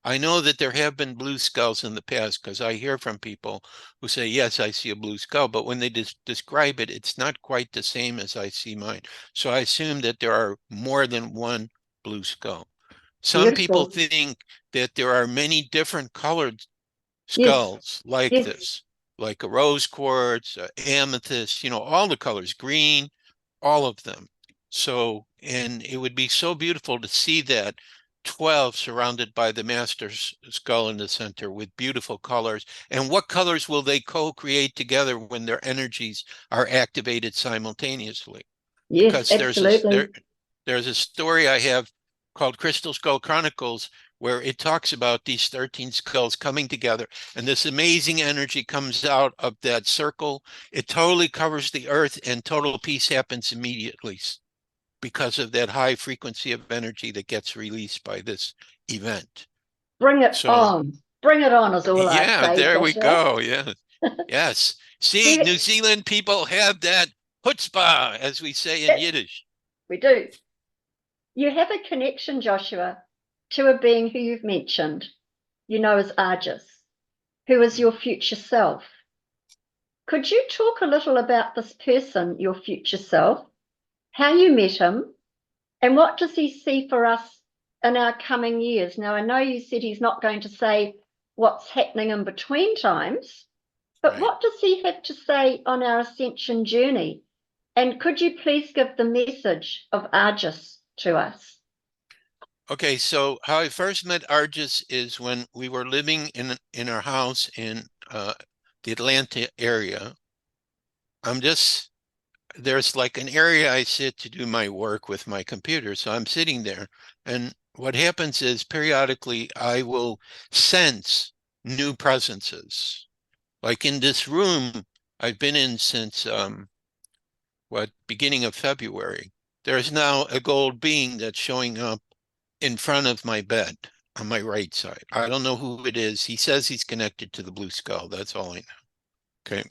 I know that there have been blue skulls in the past because I hear from people who say, yes, I see a blue skull, but when they describe it, it's not quite the same as I see mine. So I assume that there are more than one blue skull. Some people Beautiful. think that there are many different colored Yes, skulls like yes. this, like a rose quartz, amethyst, all the colors, green, all of them. So, and it would be so beautiful to see that 12 surrounded by the master's skull in the center with beautiful colors. And what colors will they co-create together when their energies are activated simultaneously? Yes, Because absolutely. there's a story I have called Crystal Skull Chronicles where it talks about these 13 skulls coming together, and this amazing energy comes out of that circle. It totally covers the earth, and total peace happens immediately because of that high frequency of energy that gets released by this event. Bring it So, on. Bring it on is all I yeah, say, there we Joshua. go. Yeah. Yes. Do See, you, New Zealand people have that chutzpah, as we say in that, Yiddish. we do. You have a connection, Joshua, to a being who you've mentioned, as Argus, who is your future self. Could you talk a little about this person, your future self, how you met him, and what does he see for us in our coming years? Now, I know you said he's not going to say what's happening in between times, but Right. what does he have to say on our ascension journey? And could you please give the message of Argus to us? Okay, so how I first met Argus is when we were living in our house in the Atlanta area. I'm just there's like an area I sit to do my work with my computer, so I'm sitting there, and what happens is periodically I will sense new presences. Like in this room I've been in since beginning of February. There's now a gold being that's showing up in front of my bed on my right side. I don't know who it is. He says he's connected to the blue skull. That's all I know. Okay.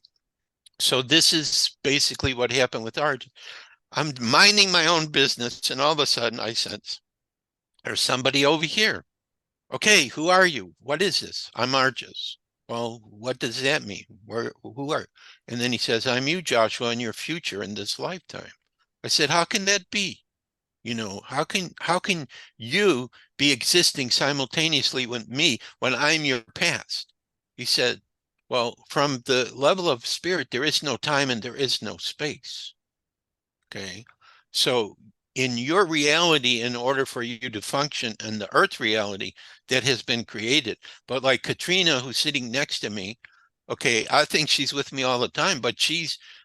So this is basically what happened with Art. I'm minding my own business, and all of a sudden I sense there's somebody over here. Okay, who are you? What is this? I'm Argus. Well, what does that mean? Who are? And then he says, I'm you, Joshua, in your future in this lifetime. I said, how can that be? How can you be existing simultaneously with me when I'm your past? He said, well, from the level of spirit, there is no time and there is no space. Okay. So in your reality, in order for you to function in the earth reality that has been created, but like Katrina, who's sitting next to me, okay, I think she's with me all the time, but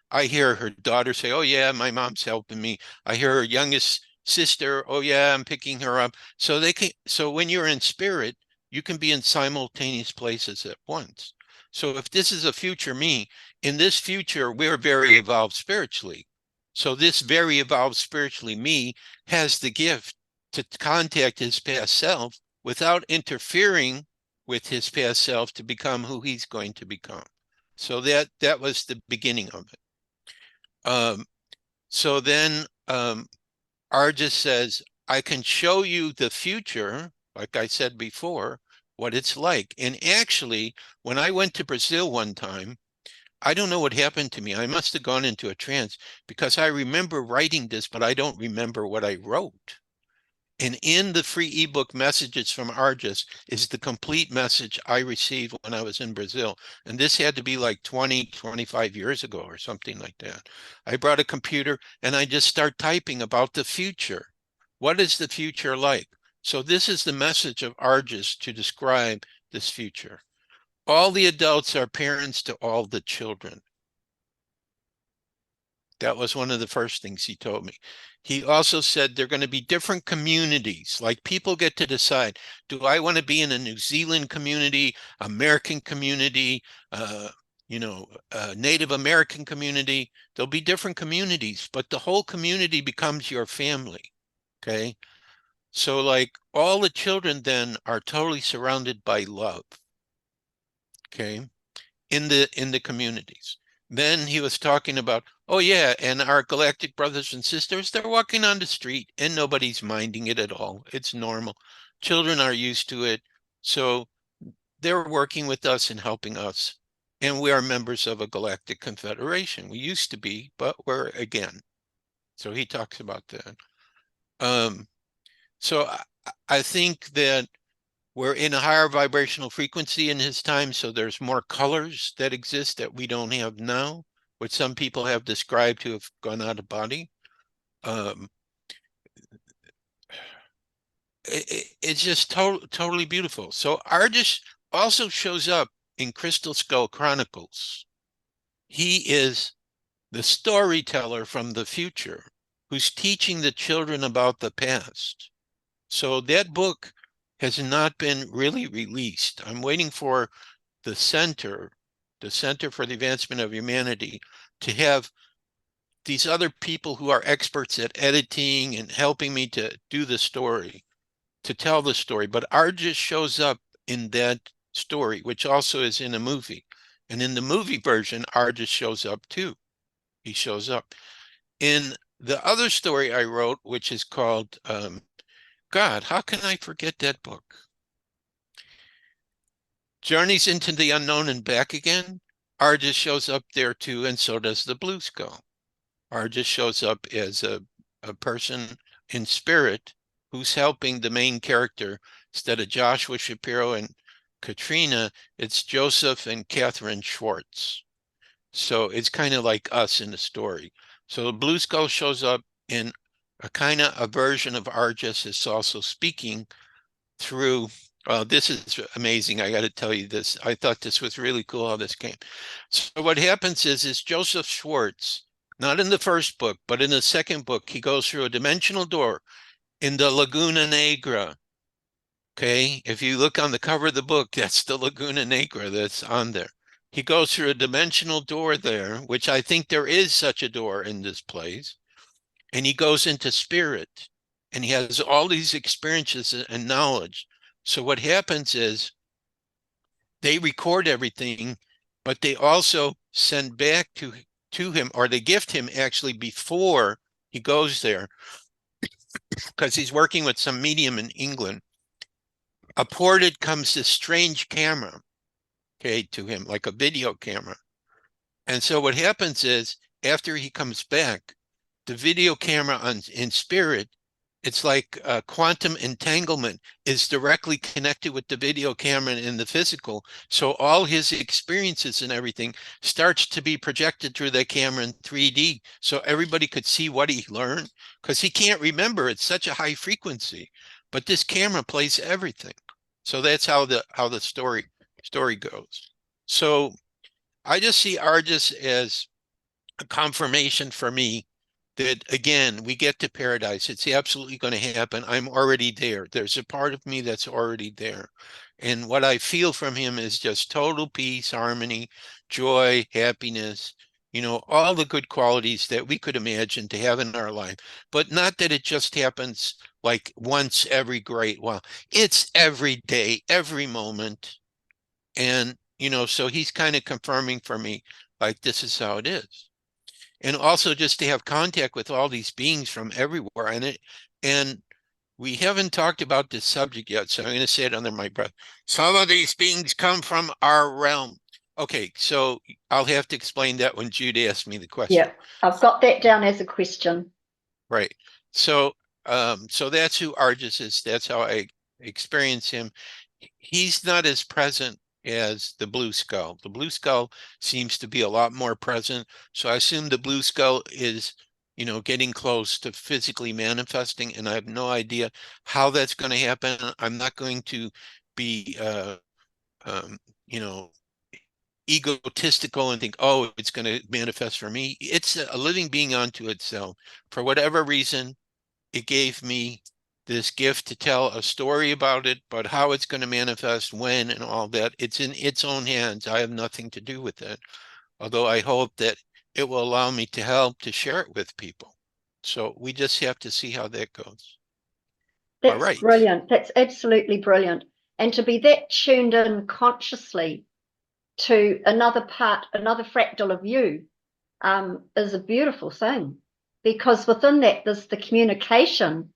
I hear her daughter say, oh yeah, my mom's helping me. I hear her youngest sister, oh yeah, I'm picking her up. So when you're in spirit, you can be in simultaneous places at once. So if this is a future me, in this future, we're very evolved spiritually. So this very evolved spiritually me has the gift to contact his past self without interfering with his past self to become who he's going to become. So that was the beginning of it. So then Argus says, I can show you the future, like I said before, what it's like. And actually, when I went to Brazil one time, I don't know what happened to me. I must have gone into a trance because I remember writing this, but I don't remember what I wrote. And in the free ebook Messages from Argus is the complete message I received when I was in Brazil. And this had to be like 20, 25 years ago or something like that. I brought a computer and I just start typing about the future. What is the future like? So this is the message of Argus to describe this future. All the adults are parents to all the children. That was one of the first things he told me. He also said they're going to be different communities. Like people get to decide, do I want to be in a New Zealand community, American community, Native American community? There'll be different communities, but the whole community becomes your family. Okay. So like all the children then are totally surrounded by love. Okay. In the communities. Then he was talking about, oh yeah, and our galactic brothers and sisters, they're walking on the street and nobody's minding it at all. It's normal. Children are used to it. So they're working with us and helping us. And we are members of a galactic confederation. We used to be, but we're again. So he talks about that. So I think that we're in a higher vibrational frequency in his time, so there's more colors that exist that we don't have now, which some people have described who have gone out of body. Um, it's just totally beautiful. So Argus also shows up in Crystal Skull Chronicles. He is the storyteller from the future who's teaching the children about the past. So that book has not been really released. I'm waiting for the Center for the Advancement of Humanity, to have these other people who are experts at editing and helping me to do the story, to tell the story. But Argus shows up in that story, which also is in a movie. And in the movie version, Argus shows up too. He shows up. In the other story I wrote, which is called, God, how can I forget that book? Journeys into the Unknown and Back Again. Argus shows up there too, and so does the Blue Skull. Argus shows up as a person in spirit who's helping the main character. Instead of Joshua Shapiro and Katrina, it's Joseph and Catherine Schwartz. So it's kind of like us in the story. So the Blue Skull shows up in a kind of a version of Argus is also speaking through. This is amazing. I got to tell you this. I thought this was really cool how this came. So what happens is Joseph Schwartz, not in the first book, but in the second book, he goes through a dimensional door in the Laguna Negra, Okay, if you look on the cover of the book, that's the Laguna Negra that's on there. He goes through a dimensional door there, which I think there is such a door in this place, and he goes into spirit, and he has all these experiences and knowledge. So what happens is they record everything, but they also send back to him, or they gift him actually before he goes there, because he's working with some medium in England. Apported comes this strange camera, okay, to him, like a video camera. And so what happens is, after he comes back, the video camera in spirit, it's like quantum entanglement is directly connected with the video camera in the physical. So all his experiences and everything starts to be projected through that camera in 3D. So everybody could see what he learned, because he can't remember. It's such a high frequency. But this camera plays everything. So that's how the story goes. So I just see Argus as a confirmation for me that, again, we get to paradise. It's absolutely going to happen. I'm already there. There's a part of me that's already there. And what I feel from him is just total peace, harmony, joy, happiness, all the good qualities that we could imagine to have in our life. But not that it just happens like once every great while. It's every day, every moment. And, so he's kind of confirming for me, like, this is how it is. And also just to have contact with all these beings from everywhere. And we haven't talked about this subject yet, so I'm going to say it under my breath. Some of these beings come from our realm. Okay, so I'll have to explain that when Jude asked me the question. Yeah, I've got that down as a question. Right. So so that's who Argus is. That's how I experience him. He's not as present as the blue skull. The blue skull seems to be a lot more present. So I assume the blue skull is, getting close to physically manifesting, and I have no idea how that's going to happen. I'm not going to be um, you know, egotistical and think, oh, it's going to manifest for me. It's a living being unto itself. For whatever reason, it gave me this gift to tell a story about it, but how it's going to manifest, when, and all that, it's in its own hands. I have nothing to do with it. Although I hope that it will allow me to help to share it with people. So we just have to see how that goes. All That's right. brilliant. That's absolutely brilliant. And to be that tuned in consciously to another part, another fractal of you, is a beautiful thing, because within that there's the communication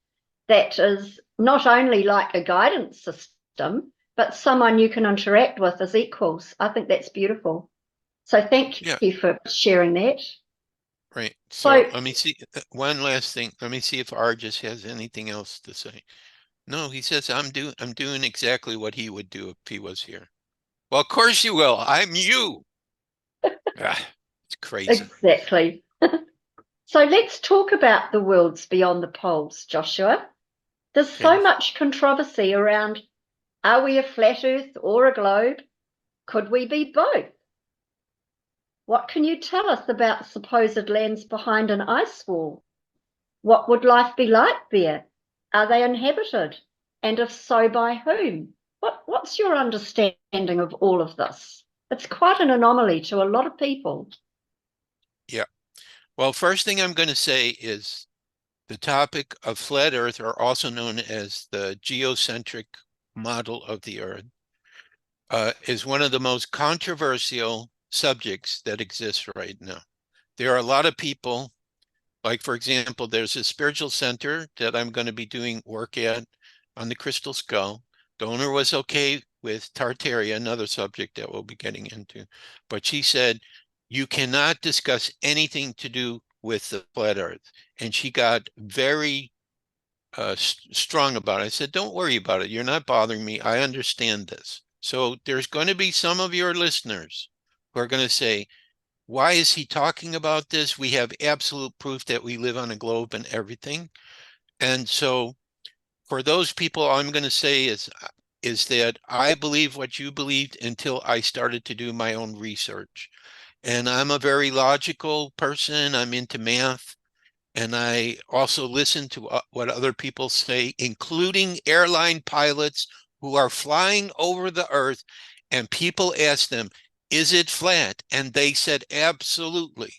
that is not only like a guidance system, but someone you can interact with as equals. I think that's beautiful. So thank Yeah. you for sharing that. Right. So So let me see. One last thing. Let me see if Argus has anything else to say. No, he says I'm doing exactly what he would do if he was here. Well, of course you will. I'm you. It's crazy. exactly. So let's talk about the worlds beyond the poles, Joshua. There's Okay. so much controversy around, are we a flat earth or a globe? Could we be both? What can you tell us about supposed lands behind an ice wall? What would life be like there? Are they inhabited? And if so, by whom? What's your understanding of all of this? It's quite an anomaly to a lot of people. Yeah. Well, first thing I'm going to say is the topic of flat Earth, or also known as the geocentric model of the Earth, is one of the most controversial subjects that exists right now. There are a lot of people, like, for example, there's a spiritual center that I'm going to be doing work at on the crystal skull. The owner was okay with Tartaria, another subject that we'll be getting into. But she said, you cannot discuss anything to do with the flat earth. And she got very strong about it. I said, don't worry about it. You're not bothering me. I understand this. So there's going to be some of your listeners who are going to say, why is he talking about this? We have absolute proof that we live on a globe and everything. And so for those people, all I'm going to say is that I believe what you believed until I started to do my own research. And I'm a very logical person. I'm into math. And I also listen to what other people say, including airline pilots who are flying over the earth, and people ask them, is it flat? And they said, absolutely.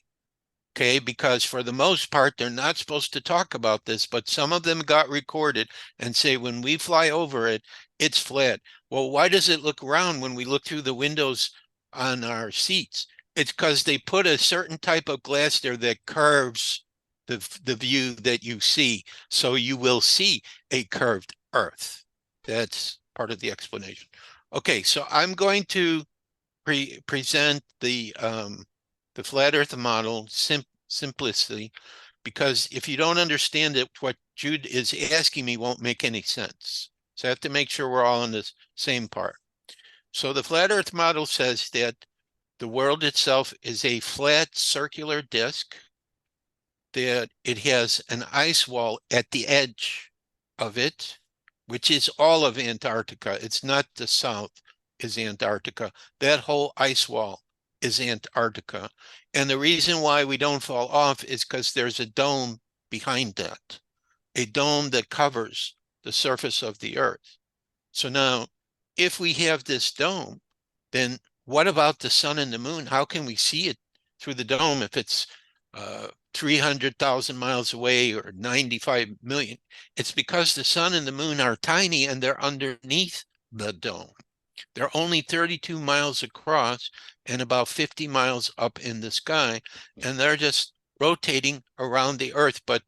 Okay, because for the most part, they're not supposed to talk about this, but some of them got recorded and say, when we fly over it, it's flat. Well, why does it look round when we look through the windows on our seats? It's because they put a certain type of glass there that curves the view that you see. So you will see a curved Earth. That's part of the explanation. Okay, so I'm going to present the flat Earth model simplicity, because if you don't understand it, what Jude is asking me won't make any sense. So I have to make sure we're all on the same part. So the flat Earth model says that the world itself is a flat circular disk, that it has an ice wall at the edge of it, which is all of Antarctica. It's not the south is Antarctica. That whole ice wall is Antarctica. And the reason why we don't fall off is because there's a dome behind that, a dome that covers the surface of the Earth. So now, if we have this dome, then what about the sun and the moon? How can we see it through the dome if it's 300,000 miles away or 95 million? It's because the sun and the moon are tiny and they're underneath the dome. They're only 32 miles across and about 50 miles up in the sky, and they're just rotating around the Earth. But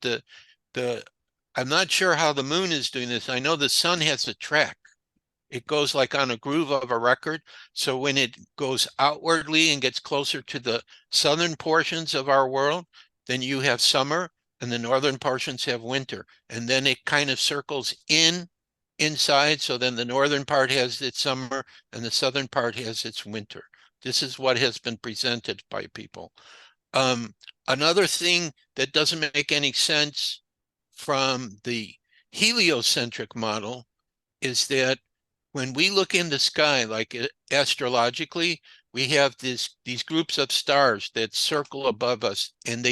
I'm not sure how the moon is doing this. I know the sun has a track. It goes like on a groove of a record. So when it goes outwardly and gets closer to the southern portions of our world, then you have summer and the northern portions have winter. And then it kind of circles inside. So then the northern part has its summer and the southern part has its winter. This is what has been presented by people. Another thing that doesn't make any sense from the heliocentric model is that when we look in the sky, like astrologically, we have these groups of stars that circle above us, and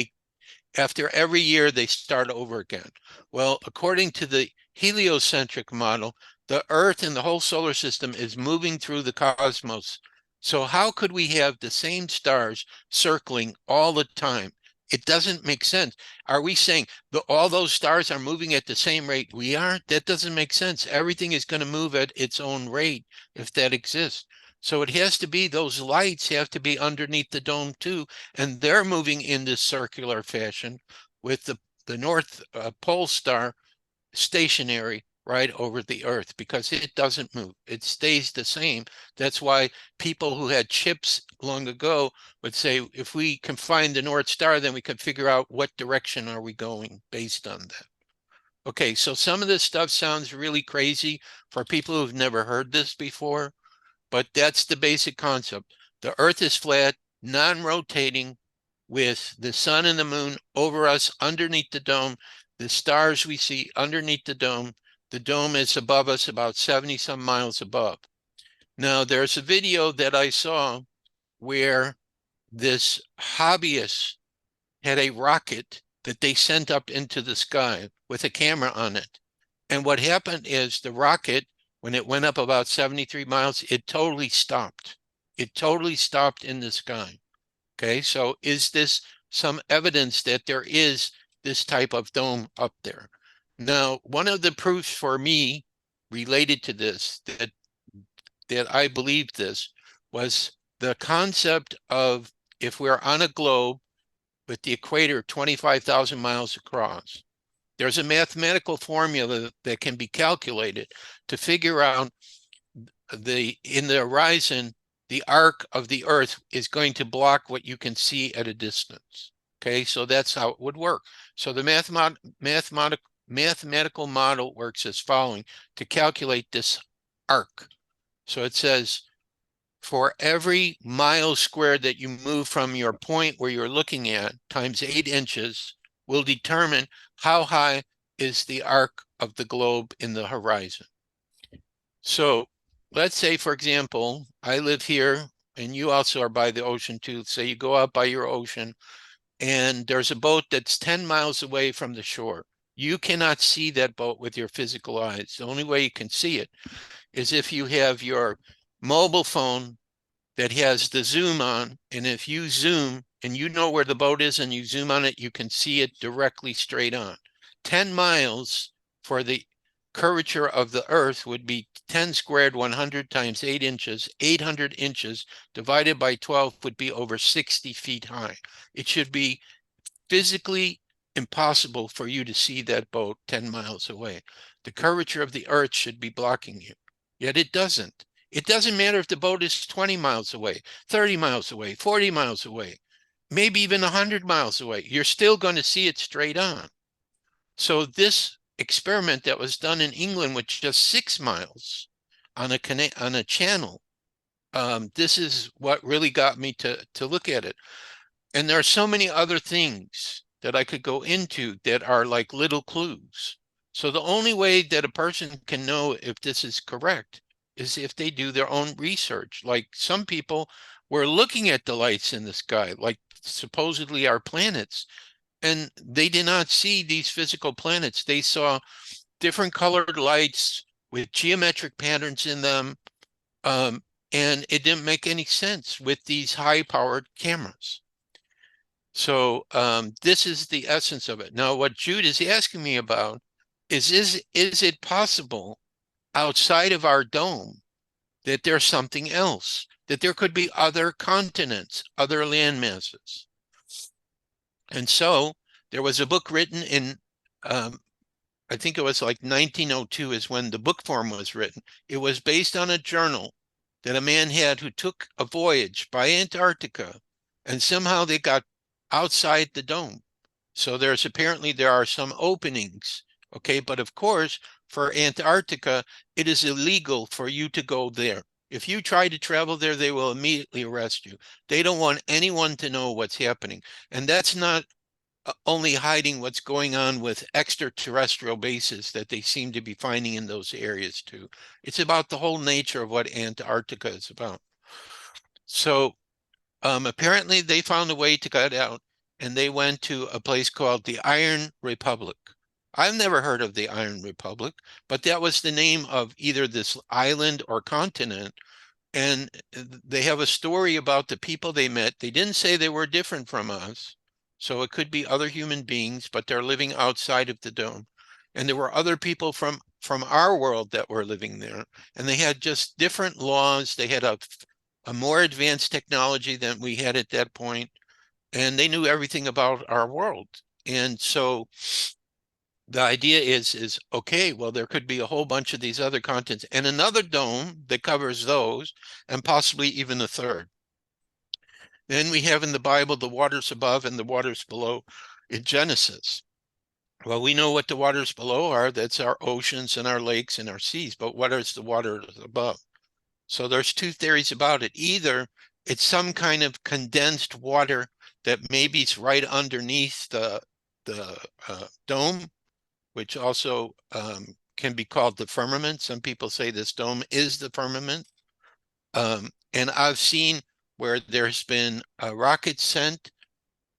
after every year, they start over again. Well, according to the heliocentric model, the Earth and the whole solar system is moving through the cosmos. So how could we have the same stars circling all the time? It doesn't make sense. Are we saying that all those stars are moving at the same rate we are? That doesn't make sense. Everything is going to move at its own rate if that exists. So it has to be, those lights have to be underneath the dome too, and they're moving in this circular fashion with the North Pole star stationary right over the Earth, because it doesn't move. It stays the same. That's why people who had chips long ago would say, if we can find the North Star, then we can figure out what direction are we going based on that. Okay, so some of this stuff sounds really crazy for people who've never heard this before, but that's the basic concept. The Earth is flat, non-rotating, with the sun and the moon over us underneath the dome, the stars we see underneath the dome. The dome is above us, about 70 some miles above. Now, there's a video that I saw where this hobbyist had a rocket that they sent up into the sky with a camera on it. And what happened is the rocket, when it went up about 73 miles, it totally stopped. It totally stopped in the sky. Okay, so is this some evidence that there is this type of dome up there? Now, one of the proofs for me related to this, that I believed this, was the concept of, if we're on a globe with the equator 25,000 miles across, there's a mathematical formula that can be calculated to figure out in the horizon, the arc of the Earth is going to block what you can see at a distance. Okay, so that's how it would work. So the mathematical model works as following to calculate this arc. So it says, for every mile squared that you move from your point where you're looking at times 8 inches will determine how high is the arc of the globe in the horizon. So let's say, for example, I live here and you also are by the ocean too. Say you go out by your ocean and there's a boat that's 10 miles away from the shore. You cannot see that boat with your physical eyes. The only way you can see it is if you have your mobile phone that has the zoom on, and if you zoom and you know where the boat is and you zoom on it, you can see it directly straight on. 10 miles for the curvature of the earth would be 10 squared, 100 times 8 inches. 800 inches divided by 12 would be over 60 feet high. It should be physically impossible for you to see that boat 10 miles away. The curvature of the earth should be blocking you, yet it doesn't. It doesn't matter if the boat is 20 miles away, 30 miles away, 40 miles away, maybe even 100 miles away. You're still going to see it straight on. So this experiment that was done in England with just 6 miles on a channel, this is what really got me to look at it. And there are so many other things that I could go into that are like little clues. So the only way that a person can know if this is correct is if they do their own research. Like some people were looking at the lights in the sky, like supposedly our planets, and they did not see these physical planets. They saw different colored lights with geometric patterns in them. And it didn't make any sense with these high-powered cameras. So this is the essence of it. Now, what Jude is asking me about is it possible outside of our dome that there's something else, that there could be other continents, other land masses? And so there was a book written in, I think it was like 1902 is when the book form was written. It was based on a journal that a man had who took a voyage by Antarctica, and somehow they got outside the dome. So there are some openings, okay? But of course, for Antarctica, it is illegal for you to go there. If you try to travel there, they will immediately arrest you. They don't want anyone to know what's happening. And that's not only hiding what's going on with extraterrestrial bases that they seem to be finding in those areas too. It's about the whole nature of what Antarctica is about. So apparently they found a way to get out, and they went to a place called the Iron Republic. I've never heard of the Iron Republic, but that was the name of either this island or continent. And they have a story about the people they met. They didn't say they were different from us. So it could be other human beings, but they're living outside of the dome. And there were other people from our world that were living there. And they had just different laws. They had a more advanced technology than we had at that point. And they knew everything about our world. And so the idea is, okay, well, there could be a whole bunch of these other continents and another dome that covers those, and possibly even a third. Then we have in the Bible the waters above and the waters below in Genesis. Well, we know what the waters below are. That's our oceans and our lakes and our seas. But what is the waters above? So there's two theories about it. Either it's some kind of condensed water that maybe is right underneath the dome, which also can be called the firmament. Some people say this dome is the firmament. And I've seen where there's been a rocket sent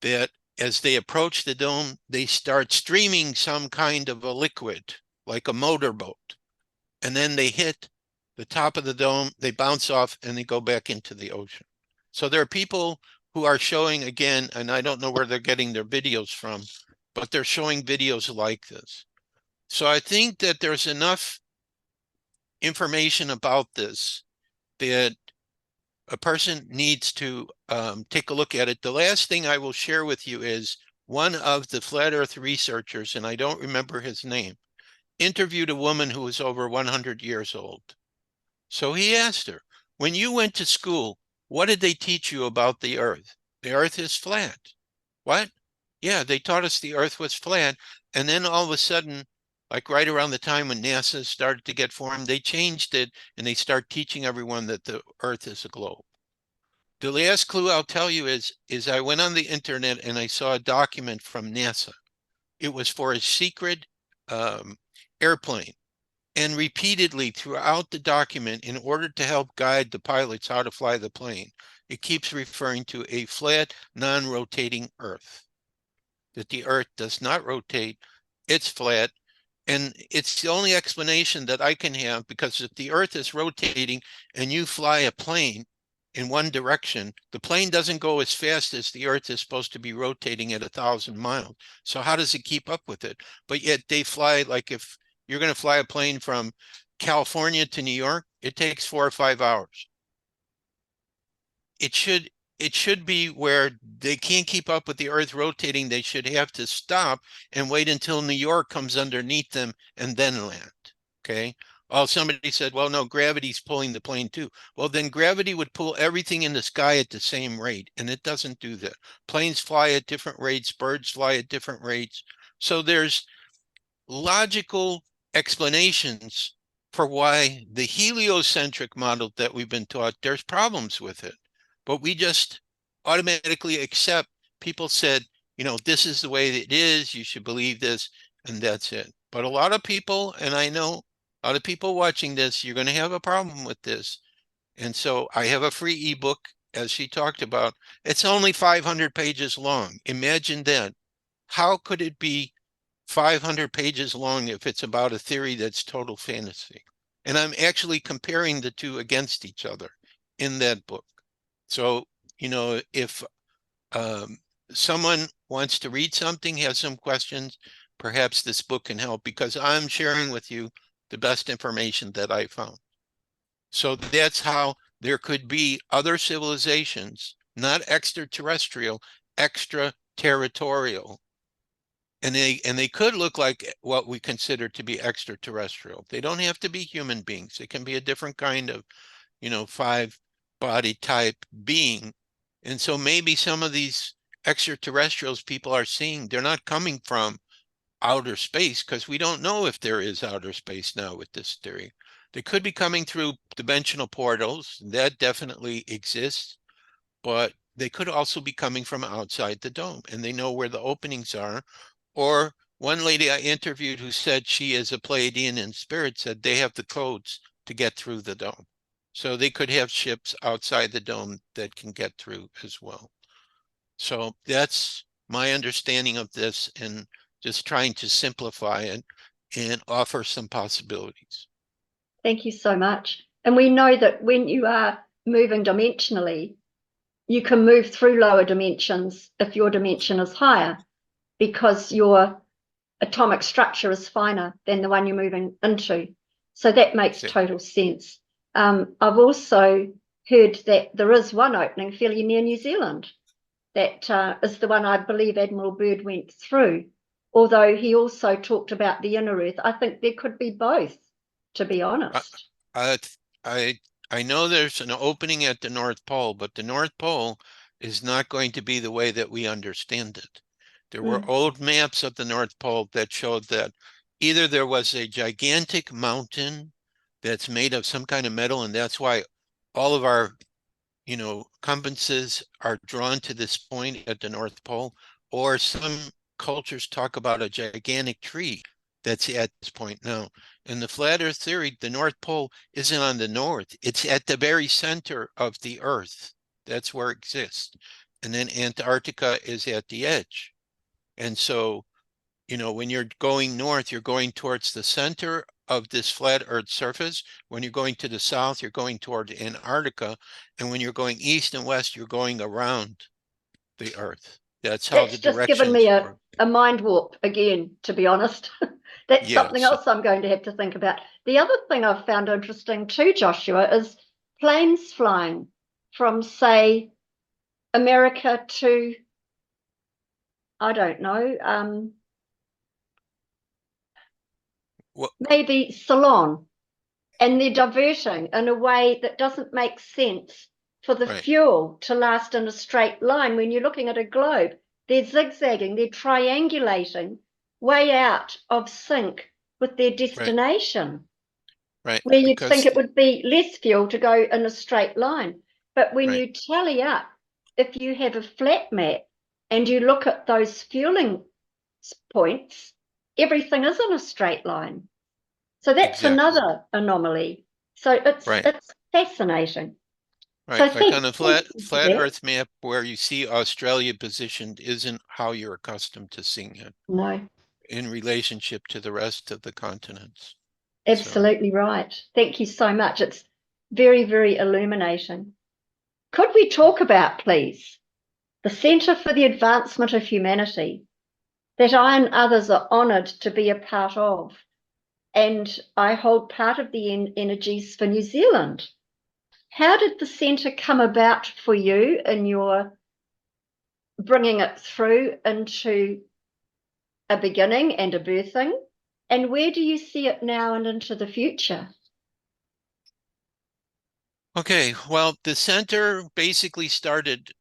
that as they approach the dome, they start streaming some kind of a liquid, like a motorboat. And then they hit the top of the dome, they bounce off, and they go back into the ocean. So there are people who are showing, again, and I don't know where they're getting their videos from, but they're showing videos like this. So I think that there's enough information about this that a person needs to take a look at it. The last thing I will share with you is one of the flat earth researchers, and I don't remember his name, interviewed a woman who was over 100 years old. So he asked her, when you went to school, what did they teach you about the earth? The earth is flat. What? Yeah, they taught us the earth was flat. And then all of a sudden, like right around the time when NASA started to get formed, they changed it and they start teaching everyone that the earth is a globe. The last clue I'll tell you is I went on the internet and I saw a document from NASA. It was for a secret airplane. And repeatedly throughout the document, in order to help guide the pilots how to fly the plane, it keeps referring to a flat, non-rotating Earth. That the Earth does not rotate, it's flat, And it's the only explanation that I can have, because if the Earth is rotating and you fly a plane in one direction, the plane doesn't go as fast as the Earth is supposed to be rotating at 1,000 miles. So how does it keep up with it? But yet they fly, like if you're going to fly a plane from California to New York, it takes 4 or 5 hours. It should be where they can't keep up with the Earth rotating. They should have to stop and wait until New York comes underneath them and then land. Okay. Oh, somebody said, well, no, gravity's pulling the plane too. Well, then gravity would pull everything in the sky at the same rate, and it doesn't do that. Planes fly at different rates, birds fly at different rates. So there's logical explanations for why the heliocentric model that we've been taught, there's problems with it. But we just automatically accept. People said, this is the way it is, you should believe this, and that's it. But a lot of people, and I know a lot of people watching this, you're going to have a problem with this. And so I have a free ebook, as she talked about. It's only 500 pages long. Imagine that. How could it be 500 pages long if it's about a theory that's total fantasy? And I'm actually comparing the two against each other in that book. So, if someone wants to read something, has some questions, perhaps this book can help, because I'm sharing with you the best information that I found. So that's how there could be other civilizations, not extraterrestrial, extraterritorial. And they could look like what we consider to be extraterrestrial. They don't have to be human beings. It can be a different kind of, 5-body type being. And so maybe some of these extraterrestrials people are seeing, they're not coming from outer space, because we don't know if there is outer space now with this theory. They could be coming through dimensional portals. That definitely exists. But they could also be coming from outside the dome, and they know where the openings are. Or one lady I interviewed who said she is a Pleiadian in spirit said they have the codes to get through the dome. So they could have ships outside the dome that can get through as well. So that's my understanding of this, and just trying to simplify it and offer some possibilities. Thank you so much. And we know that when you are moving dimensionally, you can move through lower dimensions if your dimension is higher, because your atomic structure is finer than the one you're moving into. So that makes total sense. I've also heard that there is one opening fairly near New Zealand. That is the one I believe Admiral Byrd went through, although he also talked about the inner Earth. I think there could be both, to be honest. I I know there's an opening at the North Pole, but the North Pole is not going to be the way that we understand it. There were old maps of the North Pole that showed that either there was a gigantic mountain that's made of some kind of metal, and that's why all of our compasses are drawn to this point at the North Pole, or some cultures talk about a gigantic tree that's at this point now. In the flat Earth theory, the North Pole isn't on the north. It's at the very center of the Earth. That's where it exists. And then Antarctica is at the edge. And so, when you're going north, you're going towards the center of this flat Earth surface. When you're going to the south, you're going toward Antarctica. And when you're going east and west, you're going around the Earth. That's how the just given directions me work. a mind warp again, to be honest. That's something Yes. else I'm going to have to think about. The other thing I've found interesting too, Joshua, is planes flying from, say, America to, I don't know, maybe Ceylon, and they're diverting in a way that doesn't make sense for the fuel to last in a straight line. When you're looking at a globe, they're zigzagging, they're triangulating way out of sync with their destination. Right. Where you'd think it would be less fuel to go in a straight line. But when you tally up, if you have a flat map and you look at those fueling points, everything is in a straight line. So that's another anomaly. So it's fascinating. Right. So Like on a flat that. Earth map where you see Australia positioned isn't how you're accustomed to seeing it. No. in relationship to the rest of the continents. Absolutely right. Thank you so much. It's very, very illuminating. Could we talk about, please, the Centre for the Advancement of Humanity that I and others are honoured to be a part of? And I hold part of the energies for New Zealand. How did the centre come about for you in your bringing it through into a beginning and a birthing? And where do you see it now and into the future? Okay, well, the center basically started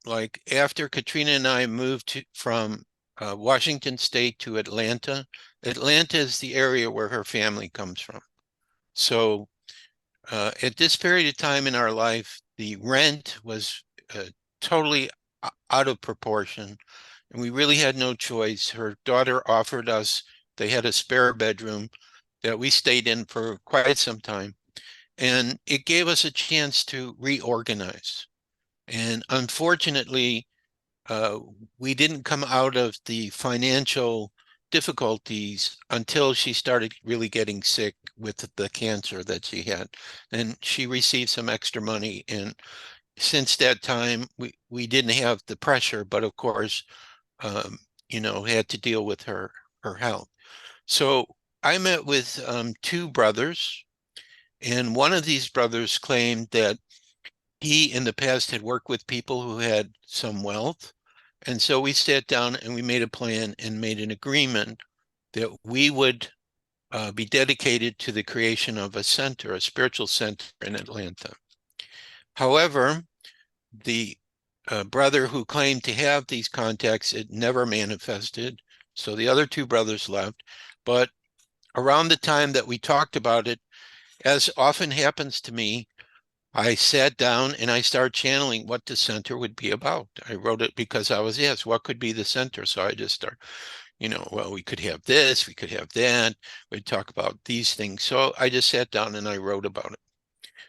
like after Katrina and I moved from Washington State to Atlanta. Atlanta is the area where her family comes from. So at this period of time in our life, the rent was totally out of proportion, and we really had no choice. Her daughter offered us, they had a spare bedroom that we stayed in for quite some time. And it gave us a chance to reorganize. And unfortunately, uh, we didn't come out of the financial difficulties until she started really getting sick with the cancer that she had. And she received some extra money. And since that time, we didn't have the pressure, but of course, um, had to deal with her health. So I met with two brothers, and one of these brothers claimed that he in the past had worked with people who had some wealth. And so we sat down and we made a plan and made an agreement that we would be dedicated to the creation of a center, a spiritual center in Atlanta. However, the brother who claimed to have these contacts, it never manifested. So the other two brothers left. But around the time that we talked about it, as often happens to me, I sat down and I started channeling what the center would be about. I wrote it because I was asked, what could be the center? So I just started, well, we could have this, we could have that. We'd talk about these things. So I just sat down and I wrote about it.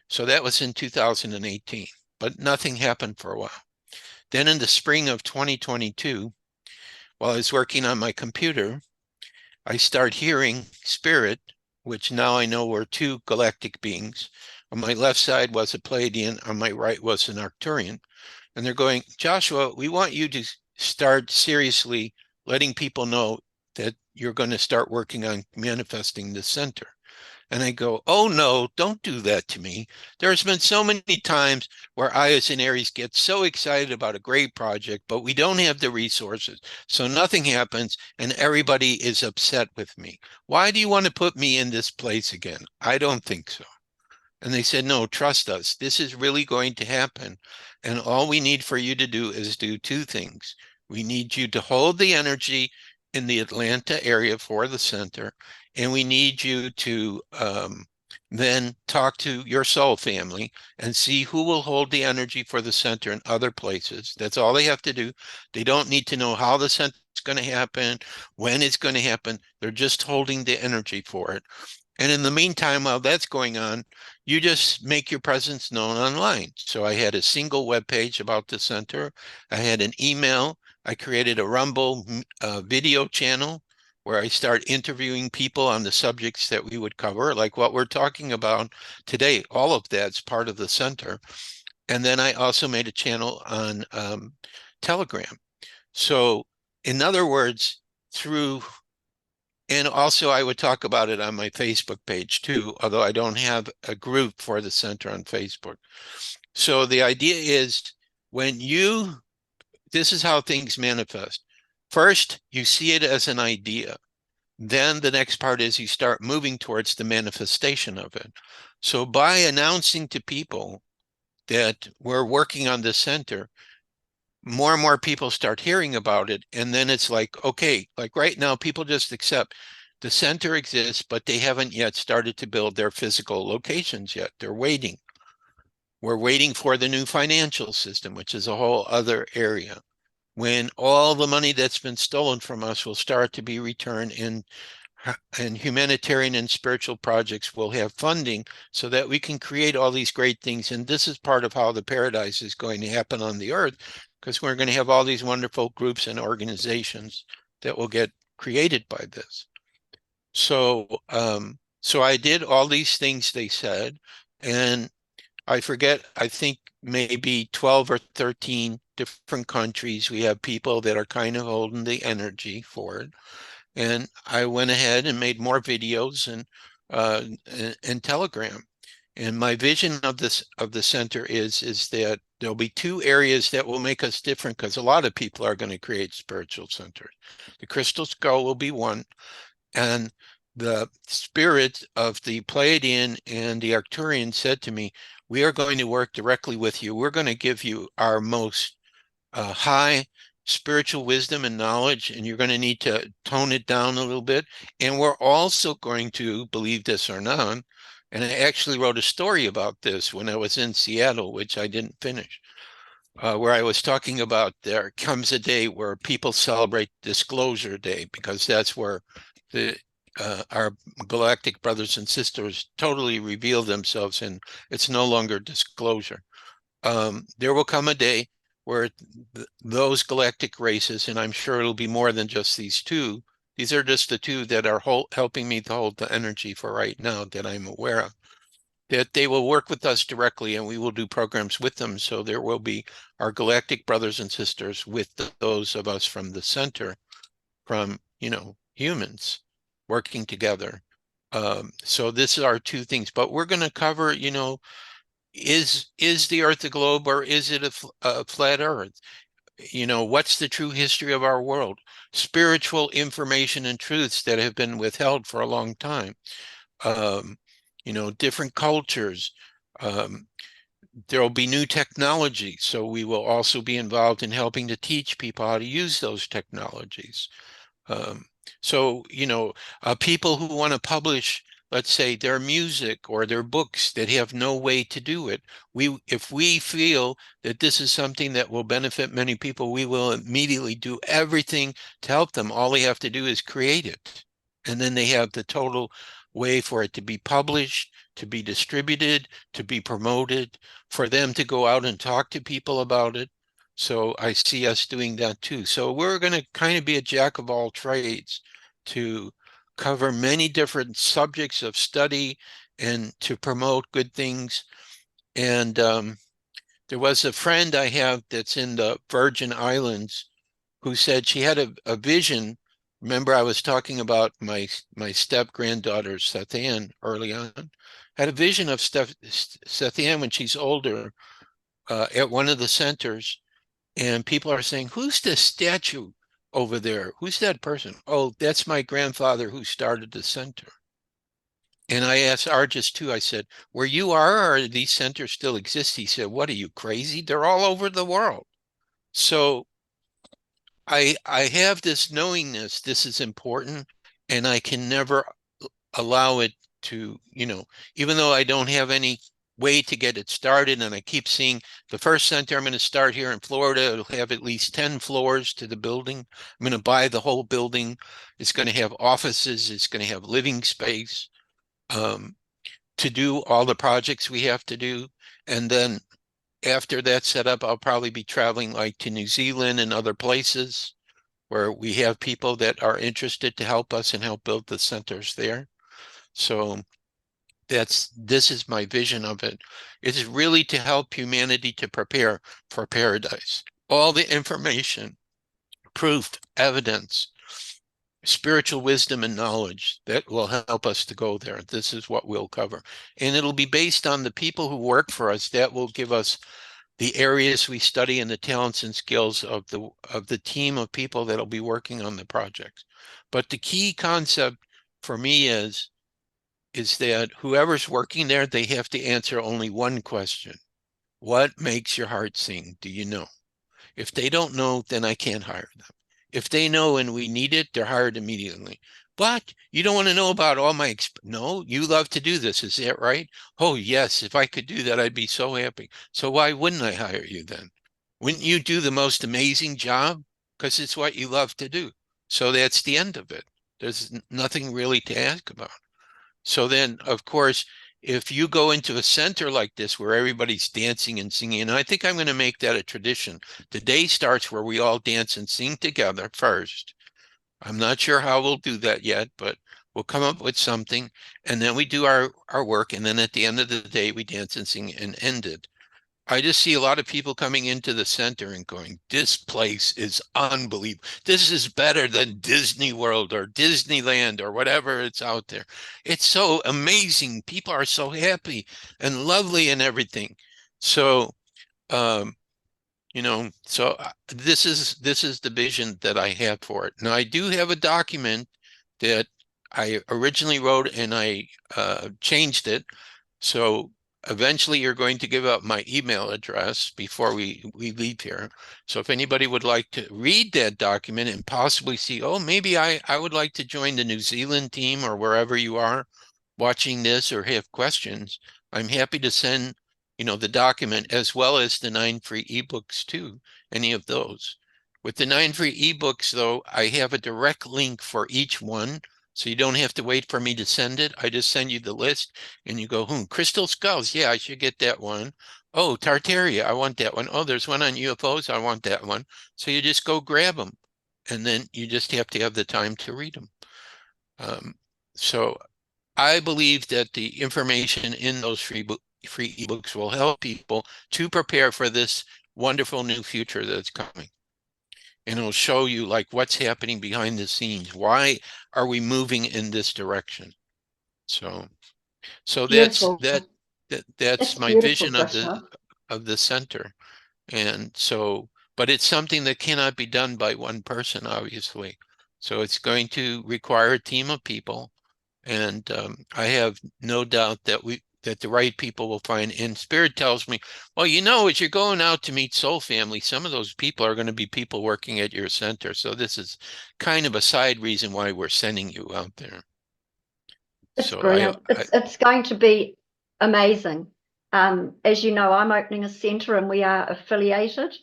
So that was in 2018, but nothing happened for a while. Then in the spring of 2022, while I was working on my computer, I start hearing spirit, which now I know were two galactic beings. On my left side was a Pleiadian, on my right was an Arcturian. And they're going, Joshua, we want you to start seriously letting people know that you're going to start working on manifesting the center. And I go, oh no, don't do that to me. There's been so many times where I as an Aries get so excited about a great project, but we don't have the resources. So nothing happens and everybody is upset with me. Why do you want to put me in this place again? I don't think so. And they said, no, trust us. This is really going to happen. And all we need for you to do is do two things. We need you to hold the energy in the Atlanta area for the center. And we need you to then talk to your soul family and see who will hold the energy for the center in other places. That's all they have to do. They don't need to know how the center is going to happen, when it's going to happen. They're just holding the energy for it. And in the meantime, while that's going on, you just make your presence known online. So I had a single web page about the center. I had an email. I created a Rumble video channel where I start interviewing people on the subjects that we would cover, like what we're talking about today. All of that's part of the center. And then I also made a channel on Telegram. So in other words, and also I would talk about it on my Facebook page too, although I don't have a group for the center on Facebook. So the idea is this is how things manifest. First, you see it as an idea. Then the next part is you start moving towards the manifestation of it. So by announcing to people that we're working on this center, more and more people start hearing about it. And then it's like, okay, like right now, people just accept the center exists, but they haven't yet started to build their physical locations yet. They're waiting. We're waiting for the new financial system, which is a whole other area. When all the money that's been stolen from us will start to be returned and humanitarian and spiritual projects will have funding so that we can create all these great things. And this is part of how the paradise is going to happen on the earth, because we're going to have all these wonderful groups and organizations that will get created by this. So, so I did all these things they said, and I forget, I think maybe 12 or 13 different countries. We have people that are kind of holding the energy for it. And I went ahead and made more videos and Telegram. And my vision of the center is that there'll be two areas that will make us different, because a lot of people are going to create spiritual centers. The crystal skull will be one, and the spirit of the Pleiadian and the Arcturian said to me, we are going to work directly with you. We're going to give you our most high spiritual wisdom and knowledge, and you're going to need to tone it down a little bit. And we're also going to, believe this or not, and I actually wrote a story about this when I was in Seattle, which I didn't finish, where I was talking about there comes a day where people celebrate Disclosure Day, because that's where our galactic brothers and sisters totally reveal themselves, and it's no longer disclosure. There will come a day where those galactic races, and I'm sure it'll be more than just these two, these are just the two that are helping me to hold the energy for right now that I'm aware of, that they will work with us directly, and we will do programs with them. So there will be our galactic brothers and sisters with those of us from the center, from, humans working together. So this is our two things, but we're going to cover, is the Earth a globe, or is it a flat Earth? What's the true history of our world? Spiritual information and truths that have been withheld for a long time. Different cultures. There will be new technology, so we will also be involved in helping to teach people how to use those technologies. So, people who want to publish, let's say, their music or their books that have no way to do it, if we feel that this is something that will benefit many people, we will immediately do everything to help them. All they have to do is create it. And then they have the total way for it to be published, to be distributed, to be promoted, for them to go out and talk to people about it. So I see us doing that too. So we're going to kind of be a jack of all trades to cover many different subjects of study and to promote good things. And there was a friend I have that's in the Virgin Islands who said she had a vision. Remember, I was talking about my step granddaughter, Sethan, early on. Had a vision of Sethan when she's older at one of the centers. And people are saying, who's this statue over there? Who's that person? Oh, that's my grandfather who started the center. And I asked Argis too, I said, where you are these centers still exist? He said, what are you, crazy? They're all over the world. So I have this knowingness, this is important, and I can never allow it to, even though I don't have any way to get it started, and I keep seeing the first center I'm going to start here in Florida, it'll have at least 10 floors to the building. I'm going to buy the whole building. It's going to have offices. It's going to have living space to do all the projects we have to do. And then after that's set up, I'll probably be traveling like to New Zealand and other places where we have people that are interested to help us and help build the centers there. So this is my vision of it. It's really to help humanity to prepare for paradise. All the information, proof, evidence, spiritual wisdom and knowledge that will help us to go there. This is what we'll cover. And it'll be based on the people who work for us. That will give us the areas we study and the talents and skills of the team of people that'll be working on the project. But the key concept for me is that whoever's working there, they have to answer only one question. What makes your heart sing? Do you know? If they don't know, then I can't hire them. If they know and we need it, they're hired immediately. But you don't want to know about all my no, you love to do this. Is that right? Oh, yes. If I could do that, I'd be so happy. So why wouldn't I hire you then? Wouldn't you do the most amazing job? Because it's what you love to do. So that's the end of it. There's nothing really to ask about. So then, of course, if you go into a center like this where everybody's dancing and singing, and I think I'm going to make that a tradition. The day starts where we all dance and sing together first. I'm not sure how we'll do that yet, but we'll come up with something. And then we do our work. And then at the end of the day, we dance and sing and end it. I just see a lot of people coming into the center and going, this place is unbelievable. This is better than Disney World or Disneyland or whatever it's out there. It's so amazing. People are so happy and lovely and everything. So, um, this is the vision that I have for it. Now I do have a document that I originally wrote and I changed it. So eventually you're going to give up my email address before we leave here. So if anybody would like to read that document and possibly see, oh, maybe I would like to join the New Zealand team or wherever you are watching this or have questions, I'm happy to send, the document as well as the 9 free ebooks too, any of those. With the 9 free ebooks though, I have a direct link for each one. So you don't have to wait for me to send it. I just send you the list and you go, crystal skulls. Yeah, I should get that one. Oh, Tartaria, I want that one. Oh, there's one on UFOs. I want that one. So you just go grab them. And then you just have to have the time to read them. So I believe that the information in those free ebooks will help people to prepare for this wonderful new future that's coming. And it'll show you like what's happening behind the scenes. Why are we moving in this direction? So that's Beautiful. that's That's my beautiful, vision of Joshua. the center. And so, but it's something that cannot be done by one person, obviously. So it's going to require a team of people. And I have no doubt that the right people will find. And Spirit tells me, well, as you're going out to meet Soul Family, some of those people are going to be people working at your center. So this is kind of a side reason why we're sending you out there. It's So brilliant. It's going to be amazing. As you know, I'm opening a centre and we are affiliated.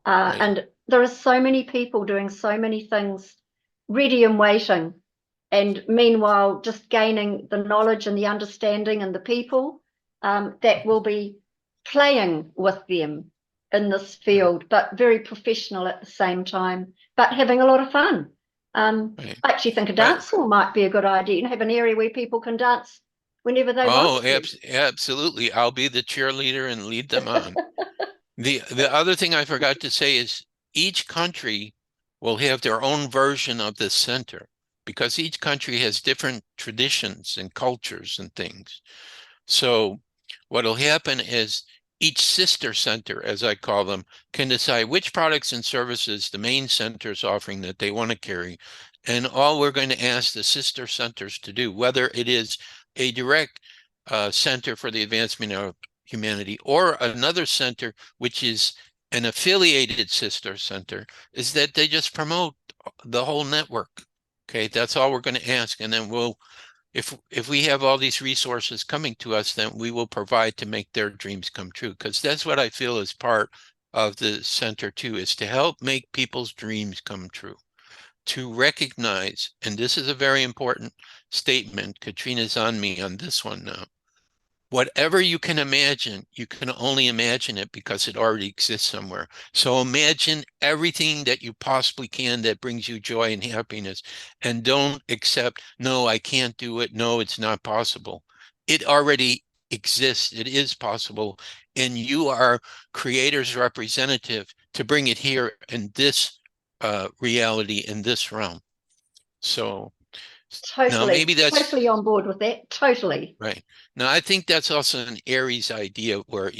right, And there are so many people doing so many things ready and waiting. And meanwhile, just gaining the knowledge and the understanding and the people that will be playing with them in this right, field, but very professional at the same time, but having a lot of fun. right. I actually think a I, dance hall might be a good idea. Have an area where people can dance whenever they want oh, to. absolutely. I'll be the cheerleader and lead them on. The other thing I forgot to say is each country will have their own version of this center because each country has different traditions and cultures and things. So what'll happen is each sister center, as I call them, can decide which products and services the main center is offering that they want to carry. And all we're going to ask the sister centers to do, whether it is a direct center for the advancement of humanity or another center, which is an affiliated sister center, is that they just promote the whole network. Okay, that's all we're going to ask. And then if we have all these resources coming to us, then we will provide to make their dreams come true. Because that's what I feel is part of the center too, is to help make people's dreams come true. To recognize, and this is a very important statement, Katrina's on me on this one now. Whatever you can imagine, you can only imagine it because it already exists somewhere. So imagine everything that you possibly can that brings you joy and happiness, and don't accept, no, I can't do it. No, it's not possible. It already exists. It is possible. And you are creator's representative to bring it here in this reality, in this realm. So now maybe that's Totally on board with that. Totally. right. Now, I think that's also an Aries idea where,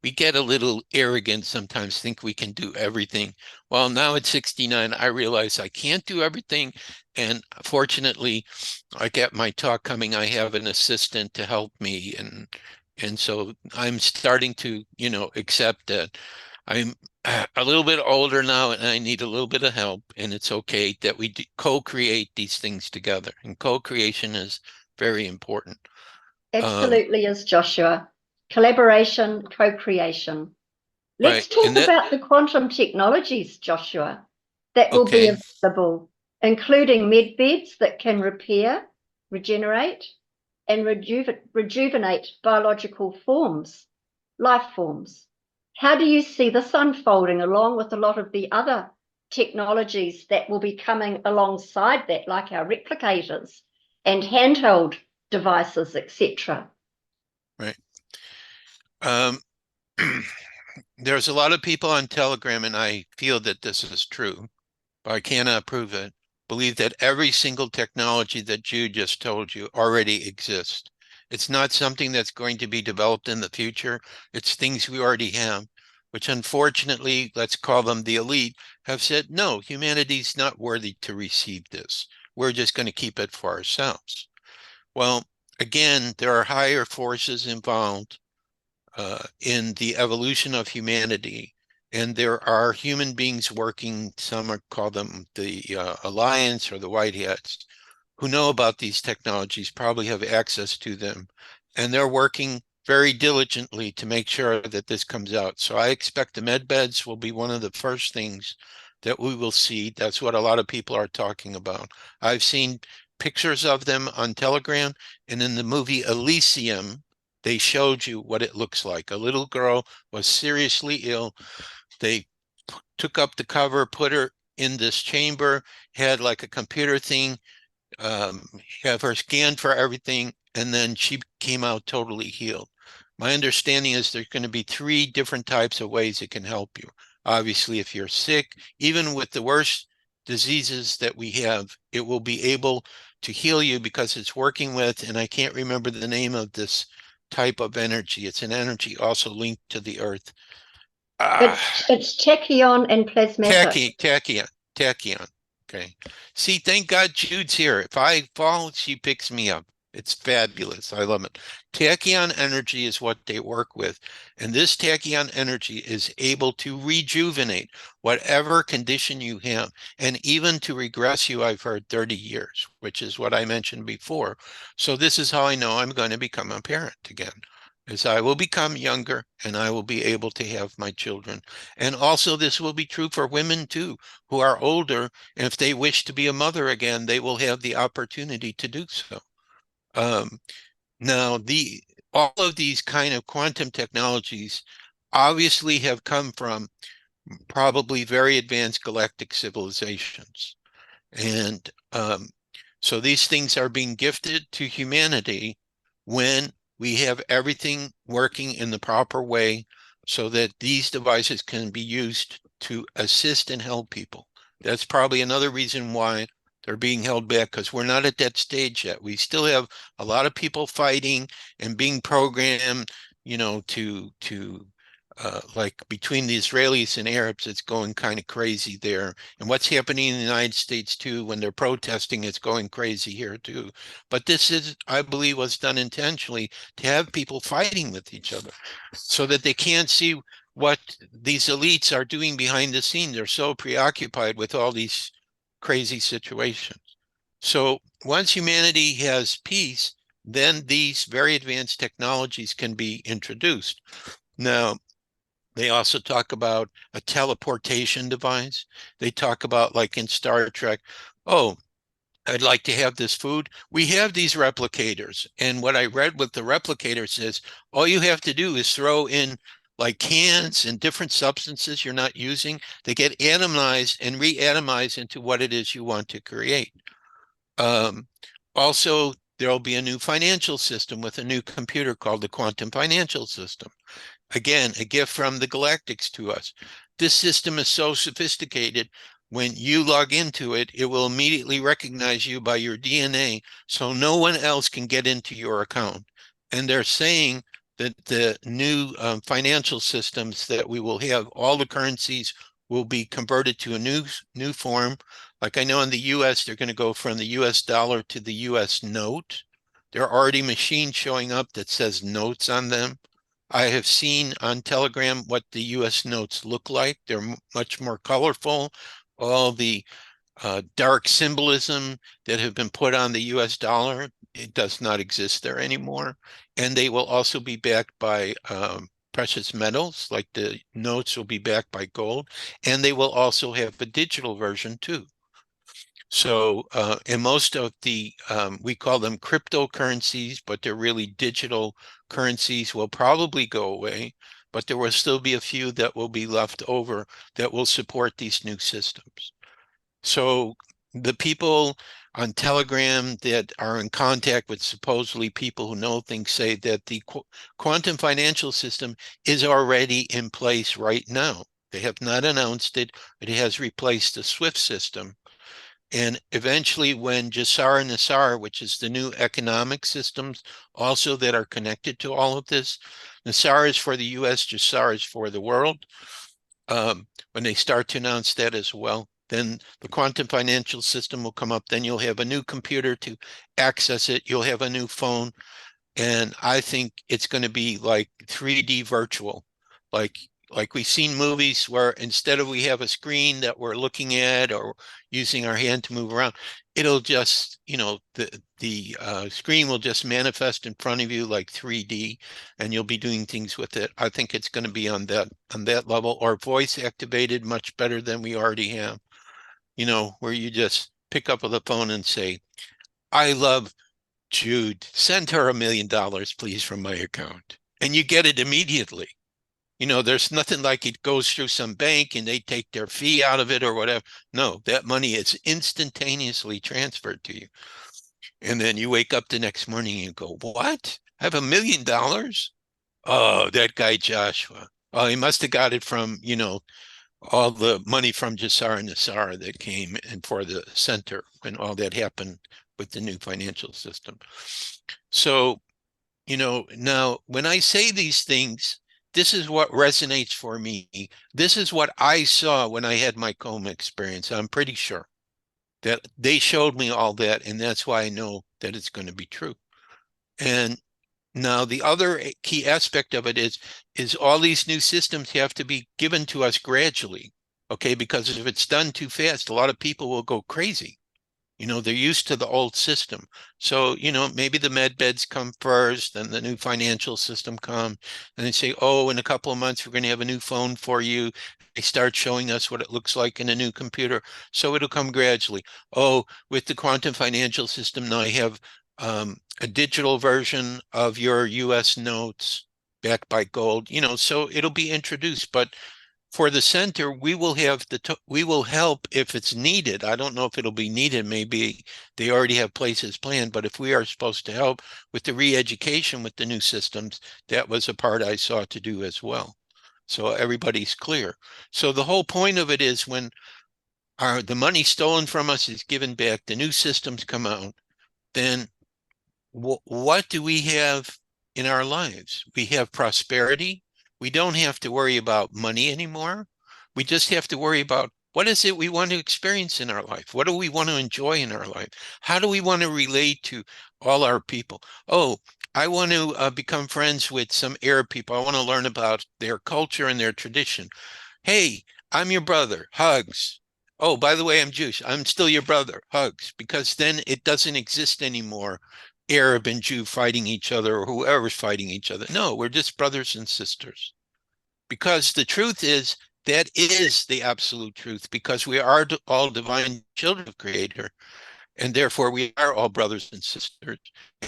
we get a little arrogant sometimes, think we can do everything. Well, now at 69, I realize I can't do everything. And fortunately, I get my talk coming. I have an assistant to help me. And so I'm starting to, accept that I'm a little bit older now and I need a little bit of help. And it's okay that we co-create these things together. And co-creation is very important. Um, Absolutely is, Joshua. Collaboration, co-creation. right. Let's talk And that, about the quantum technologies, Joshua, that will be okay. available, including med beds that can repair, regenerate, and rejuvenate biological forms, life forms. How do you see this unfolding along with a lot of the other technologies that will be coming alongside that, like our replicators and handheld devices, etc. Right. There's a lot of people on Telegram, and I feel that this is true, but I cannot prove it, believe that every single technology that Jude just told you already exists. It's not something that's going to be developed in the future. It's things we already have, which unfortunately, let's call them the elite, have said, no, humanity's not worthy to receive this. We're just going to keep it for ourselves. Well, again, there are higher forces involved in the evolution of humanity. And there are human beings working, some are call them the Alliance or the White Hats, who know about these technologies, probably have access to them. And they're working very diligently to make sure that this comes out. So I expect the med beds will be one of the first things that we will see. That's what a lot of people are talking about. I've seen pictures of them on Telegram, and in the movie Elysium, they showed you what it looks like. A little girl was seriously ill. They took up the cover, put her in this chamber, had like a computer thing, have her scanned for everything, and then she came out totally healed. My understanding is there's going to be 3 different types of ways it can help you. Obviously, if you're sick, even with the worst diseases that we have, it will be able to heal you because it's working with, and I can't remember the name of this type of energy. It's an energy also linked to the earth. It's tachyon and plasmatic. Tachyon. Okay. See, thank God Jude's here. If I fall, she picks me up. It's fabulous. I love it. Tachyon energy is what they work with. And this tachyon energy is able to rejuvenate whatever condition you have, and even to regress you, I've heard 30 years, which is what I mentioned before. So this is how I know I'm going to become a parent again, is I will become younger and I will be able to have my children. And also this will be true for women too, who are older. And if they wish to be a mother again, they will have the opportunity to do so. Now, all of these kind of quantum technologies obviously have come from probably very advanced galactic civilizations. And so these things are being gifted to humanity when we have everything working in the proper way so that these devices can be used to assist and help people. That's probably another reason why they're being held back, because we're not at that stage yet. We still have a lot of people fighting and being programmed, to like between the Israelis and Arabs, it's going kind of crazy there. And what's happening in the United States too, when they're protesting, it's going crazy here too. But this is, I believe, was done intentionally to have people fighting with each other so that they can't see what these elites are doing behind the scenes. They're so preoccupied with all these crazy situations. So once humanity has peace, then these very advanced technologies can be introduced. Now, they also talk about a teleportation device. They talk about, like in Star Trek, oh, I'd like to have this food. We have these replicators. And what I read with the replicators is all you have to do is throw in like cans and different substances you're not using. They get atomized and re-atomized into what it is you want to create. Also, there'll be a new financial system with a new computer called the quantum financial system. Again, a gift from the galactics to us. This system is so sophisticated, when you log into it, it will immediately recognize you by your DNA, so no one else can get into your account. And they're saying that the new financial systems that we will have, all the currencies will be converted to a new form. Like I know in the US, they're going to go from the US dollar to the US note. There are already machines showing up that says notes on them. I have seen on Telegram what the US notes look like. They're much more colorful. All the dark symbolism that have been put on the US dollar, it does not exist there anymore. And they will also be backed by precious metals, like the notes will be backed by gold. And they will also have a digital version too. So, and most of the, we call them cryptocurrencies, but they're really digital currencies, will probably go away. but there will still be a few that will be left over that will support these new systems. So the people on Telegram that are in contact with supposedly people who know things say that the quantum financial system is already in place right now. They have not announced it. It has replaced the SWIFT system. And eventually when GESARA and NASARA, which is the new economic systems also that are connected to all of this, NASARA is for the US, GESARA is for the world. When they start to announce that as well, then the quantum financial system will come up. Then you'll have a new computer to access it. You'll have a new phone. And I think it's going to be like 3D virtual, like we've seen movies where instead of we have a screen that we're looking at or using our hand to move around, it'll just, the screen will just manifest in front of you like 3D, and you'll be doing things with it. I think it's going to be on that level, or voice activated much better than we already have, where you just pick up the phone and say, I love Jude, send her $1 million, please, from my account. And you get it immediately. There's nothing like it goes through some bank and they take their fee out of it or whatever. No, that money is instantaneously transferred to you. And then you wake up the next morning and you go, what? I have $1 million? Oh, that guy Joshua. Oh, he must have got it from, all the money from GESARA and NASARA that came and for the center when all that happened with the new financial system. So, now when I say these things, this is what resonates for me. This is what I saw when I had my coma experience. I'm pretty sure that they showed me all that, and that's why I know that it's going to be true. And now the other key aspect of it is all these new systems have to be given to us gradually, okay? Because if it's done too fast, a lot of people will go crazy. They're used to the old system. So, maybe the med beds come first, then the new financial system come, and they say, oh, in a couple of months, we're going to have a new phone for you. They start showing us what it looks like in a new computer. So it'll come gradually. Oh, with the quantum financial system, now I have a digital version of your US notes backed by gold, so it'll be introduced. But for the center, we will help if it's needed. I don't know if it'll be needed. Maybe they already have places planned, but if we are supposed to help with the re-education with the new systems, that was a part I saw to do as well. So everybody's clear. So the whole point of it is when the money stolen from us is given back, the new systems come out, then what do we have in our lives? We have prosperity. We don't have to worry about money anymore. We just have to worry about what is it we want to experience in our life? What do we want to enjoy in our life? How do we want to relate to all our people? Oh, I want to become friends with some Arab people. I want to learn about their culture and their tradition. Hey, I'm your brother. Hugs. Oh, by the way, I'm Jewish. I'm still your brother. Hugs. Because then it doesn't exist anymore. Arab and Jew fighting each other or whoever's fighting each other. No, we're just brothers and sisters. Because the truth is, that is the absolute truth, because we are all divine children of Creator, and therefore we are all brothers and sisters.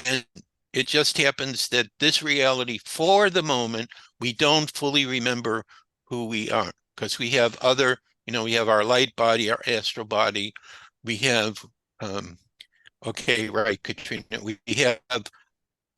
And it just happens that this reality, for the moment, we don't fully remember who we are, because we have other, we have our light body, our astral body, we have okay, right, Katrina. We have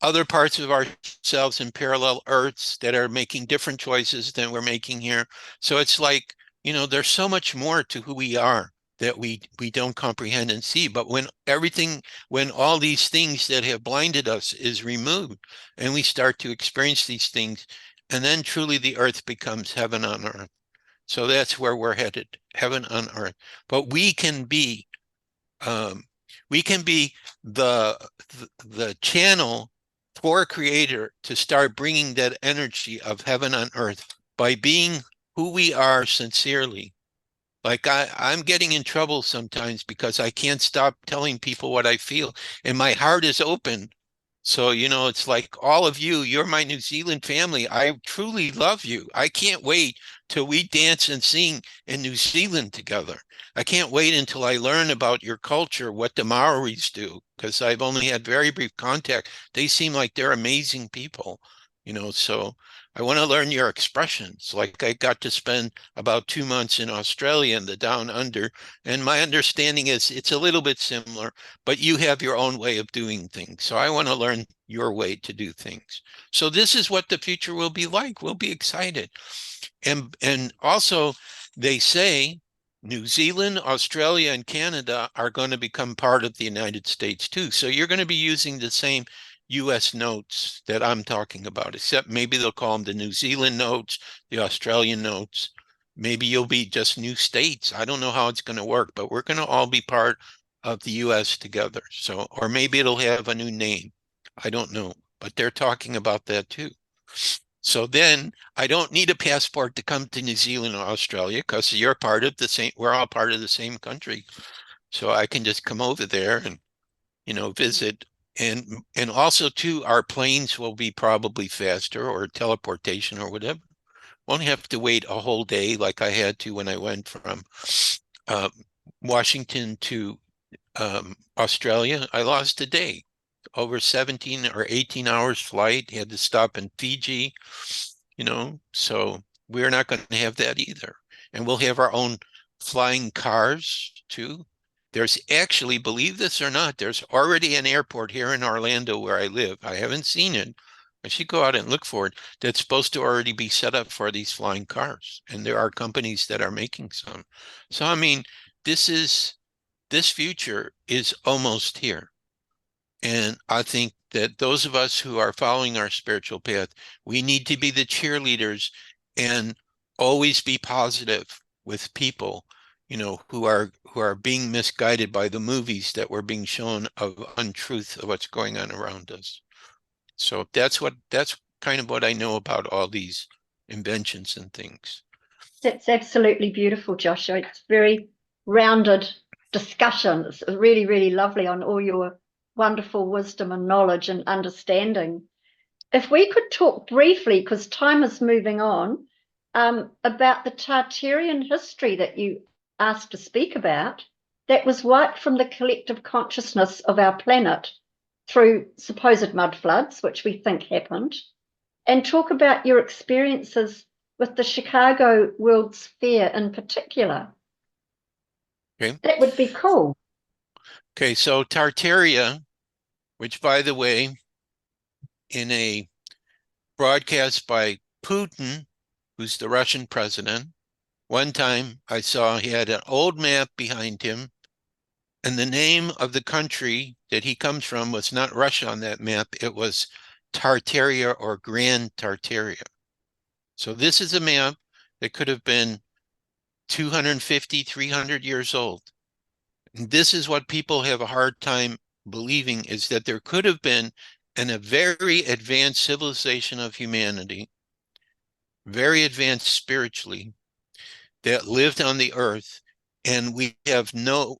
other parts of ourselves in parallel Earths that are making different choices than we're making here. So it's like, there's so much more to who we are that we don't comprehend and see. But when all these things that have blinded us is removed and we start to experience these things, and then truly the Earth becomes heaven on earth. So that's where we're headed, heaven on earth. But we can be um, the channel for Creator to start bringing that energy of heaven on earth by being who we are sincerely. Like I'm getting in trouble sometimes because I can't stop telling people what I feel, and my heart is open. So, it's like all of you, you're my New Zealand family. I truly love you. I can't wait till we dance and sing in New Zealand together. I can't wait until I learn about your culture, what the Maoris do, because I've only had very brief contact. They seem like they're amazing people, so I want to learn your expressions. Like I got to spend about 2 months in Australia in the down under, and my understanding is it's a little bit similar, but you have your own way of doing things. So I want to learn your way to do things. So this is what the future will be like. We'll be excited. And also they say New Zealand, Australia, and Canada are going to become part of the United States too. So you're going to be using the same US notes that I'm talking about, except maybe they'll call them the New Zealand notes, the Australian notes. Maybe you'll be just new states. I don't know how it's going to work, but we're going to all be part of the US together. So, or maybe it'll have a new name. I don't know, but they're talking about that too. So then I don't need a passport to come to New Zealand or Australia because you're part of the same, we're all part of the same country. So I can just come over there and, visit. And also too, our planes will be probably faster, or teleportation or whatever. Won't have to wait a whole day like I had to when I went from uh, Washington to Australia. I lost a day, over 17 or 18 hours flight, had to stop in Fiji, so we're not going to have that either. And we'll have our own flying cars too. There's actually, believe this or not, there's already an airport here in Orlando where I live. I haven't seen it. I should go out and look for it. That's supposed to already be set up for these flying cars. And there are companies that are making some. So, I mean, this future is almost here. And I think that those of us who are following our spiritual path, we need to be the cheerleaders and always be positive with people, who are being misguided by the movies that were being shown of untruth of what's going on around us. So that's kind of what I know about all these inventions and things. That's absolutely beautiful, Joshua. It's very rounded discussion. It's really, really lovely on all your wonderful wisdom and knowledge and understanding. If we could talk briefly, because time is moving on, about the Tartarian history that you asked to speak about, that was wiped from the collective consciousness of our planet through supposed mud floods, which we think happened, and talk about your experiences with the Chicago World's Fair in particular. Okay. That would be cool. Okay, so Tartaria, which by the way, in a broadcast by Putin, who's the Russian president, one time I saw he had an old map behind him, and the name of the country that he comes from was not Russia on that map. It was Tartaria or Grand Tartaria. So this is a map that could have been 250, 300 years old. And this is what people have a hard time believing, is that there could have been a very advanced civilization of humanity, very advanced spiritually, that lived on the earth, and we have no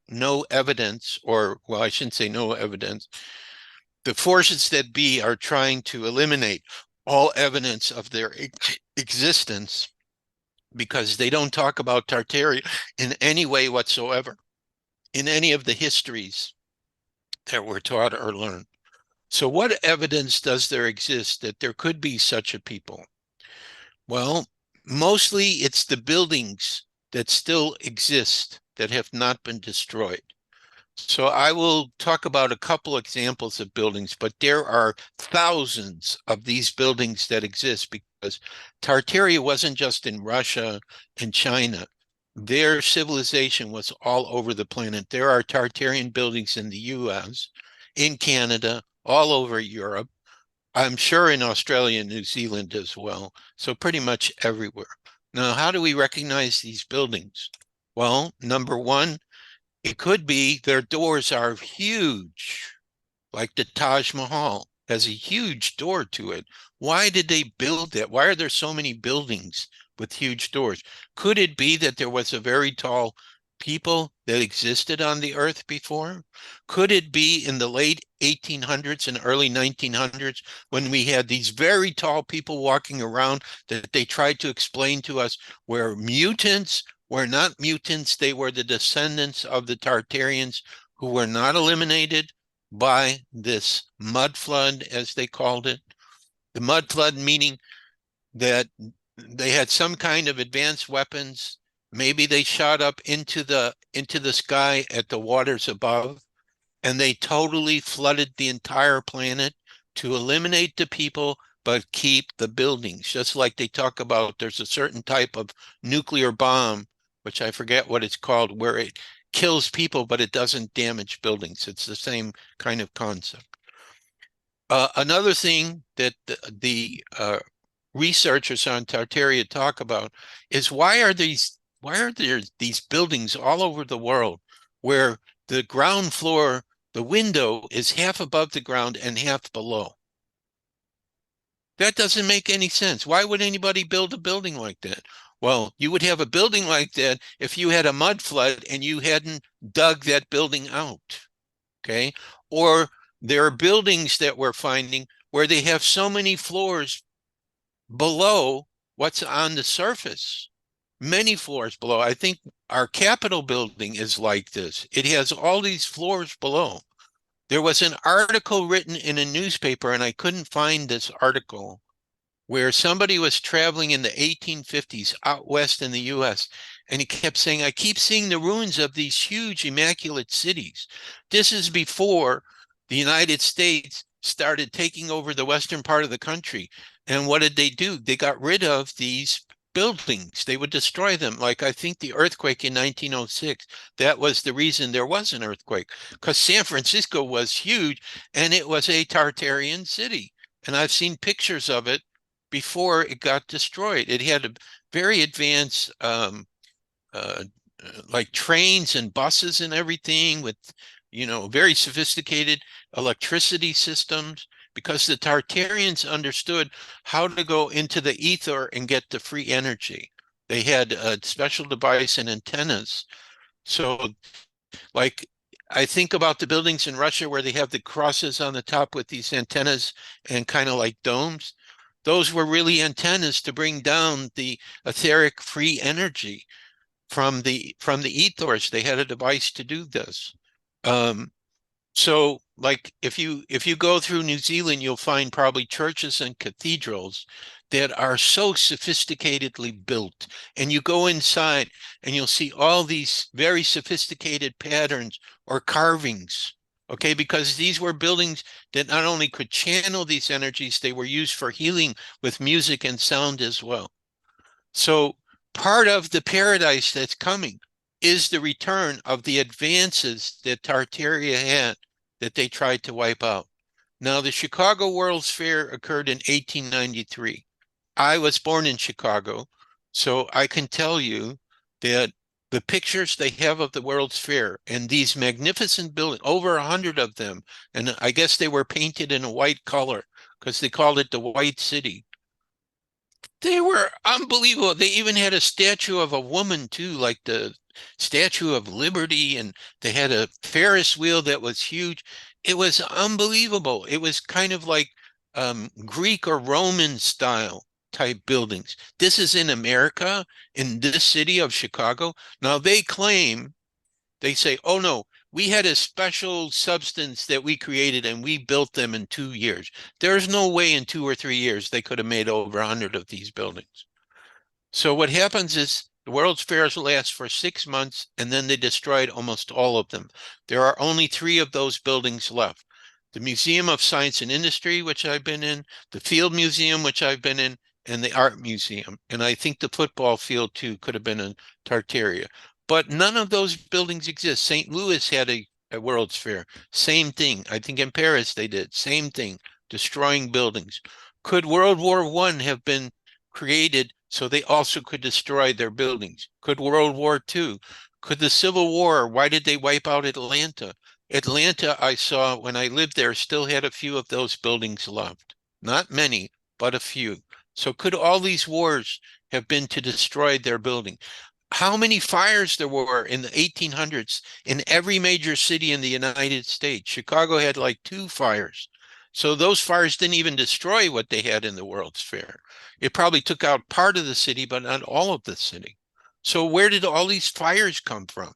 evidence, or well, I shouldn't say no evidence. The forces that be are trying to eliminate all evidence of their existence because they don't talk about Tartaria in any way whatsoever in any of the histories that we're taught or learned. So what evidence does there exist that there could be such a people? Well, mostly it's the buildings that still exist that have not been destroyed. So I will talk about a couple examples of buildings, but there are thousands of these buildings that exist because Tartaria wasn't just in Russia and China. Their civilization was all over the planet. There are Tartarian buildings in the US, in Canada, all over Europe. I'm sure in Australia and New Zealand as well. So pretty much everywhere. Now, how do we recognize these buildings? Well, number one, it could be their doors are huge, like the Taj Mahal has a huge door to it. Why did they build that? Why are there so many buildings with huge doors? Could it be that there was a very tall people that existed on the earth before? Could it be in the late 1800s and early 1900s when we had these very tall people walking around that they tried to explain to us were mutants, were not mutants, they were the descendants of the Tartarians who were not eliminated by this mud flood, as they called it? The mud flood meaning that they had some kind of advanced weapons. Maybe they shot up into the sky at the waters above, and they totally flooded the entire planet to eliminate the people but keep the buildings. Just like they talk about, there's a certain type of nuclear bomb, which I forget what it's called, where it kills people but it doesn't damage buildings. It's the same kind of concept. Another thing that the researchers on Tartaria talk about is why are there these buildings all over the world where the ground floor, the window is half above the ground and half below? That doesn't make any sense. Why would anybody build a building like that? Well, you would have a building like that if you had a mud flood and you hadn't dug that building out. Okay. Or there are buildings that we're finding where they have so many floors below what's on the surface, many floors below. I think our Capitol building is like this. It has all these floors below. There was an article written in a newspaper, and I couldn't find this article, where somebody was traveling in the 1850s out west in the US, and he kept saying, I keep seeing the ruins of these huge immaculate cities. This is before the United States started taking over the western part of the country. And what did they do? They got rid of these buildings. They would destroy them. Like I think the earthquake in 1906, that was the reason there was an earthquake, because San Francisco was huge and it was a Tartarian city. And I've seen pictures of it before it got destroyed. It had a very advanced like trains and buses and everything with, very sophisticated electricity systems, because the Tartarians understood how to go into the ether and get the free energy. They had a special device and antennas. So like I think about the buildings in Russia where they have the crosses on the top with these antennas and kind of like domes. Those were really antennas to bring down the etheric free energy from the ethers. They had a device to do this. Um, so like if you go through New Zealand, you'll find probably churches and cathedrals that are so sophisticatedly built. And you go inside and you'll see all these very sophisticated patterns or carvings. Okay, because these were buildings that not only could channel these energies, they were used for healing with music and sound as well. So part of the paradise that's coming is the return of the advances that Tartaria had that they tried to wipe out. Now, the Chicago World's Fair occurred in 1893. I was born in Chicago, so I can tell you that the pictures they have of the World's Fair and these magnificent buildings, over 100 of them, and I guess they were painted in a white color because they called it the White City. They were unbelievable. They even had a statue of a woman too, like the Statue of Liberty, and they had a Ferris wheel that was huge. It was unbelievable. It was kind of like Greek or Roman style type buildings. This is in America, in this city of Chicago. Now they claim, they say, oh no, we had a special substance that we created and we built them in 2 years. There's no way in 2 or 3 years they could have made over 100 of these buildings. So what happens is the World's Fairs last for 6 months and then they destroyed almost all of them. There are only 3 of those buildings left. The Museum of Science and Industry, which I've been in, the Field Museum, which I've been in, and the Art Museum. And I think the football field too could have been in Tartaria. But none of those buildings exist. St. Louis had a World's Fair. Same thing. I think in Paris they did. Same thing, destroying buildings. Could World War I have been created so they also could destroy their buildings? Could World War II? Could the Civil War? Why did they wipe out Atlanta? Atlanta, I saw when I lived there, still had a few of those buildings left. Not many, but a few. So could all these wars have been to destroy their building? How many fires there were in the 1800s in every major city in the United States? Chicago had like 2 fires. So those fires didn't even destroy what they had in the World's Fair. It probably took out part of the city, but not all of the city. So where did all these fires come from?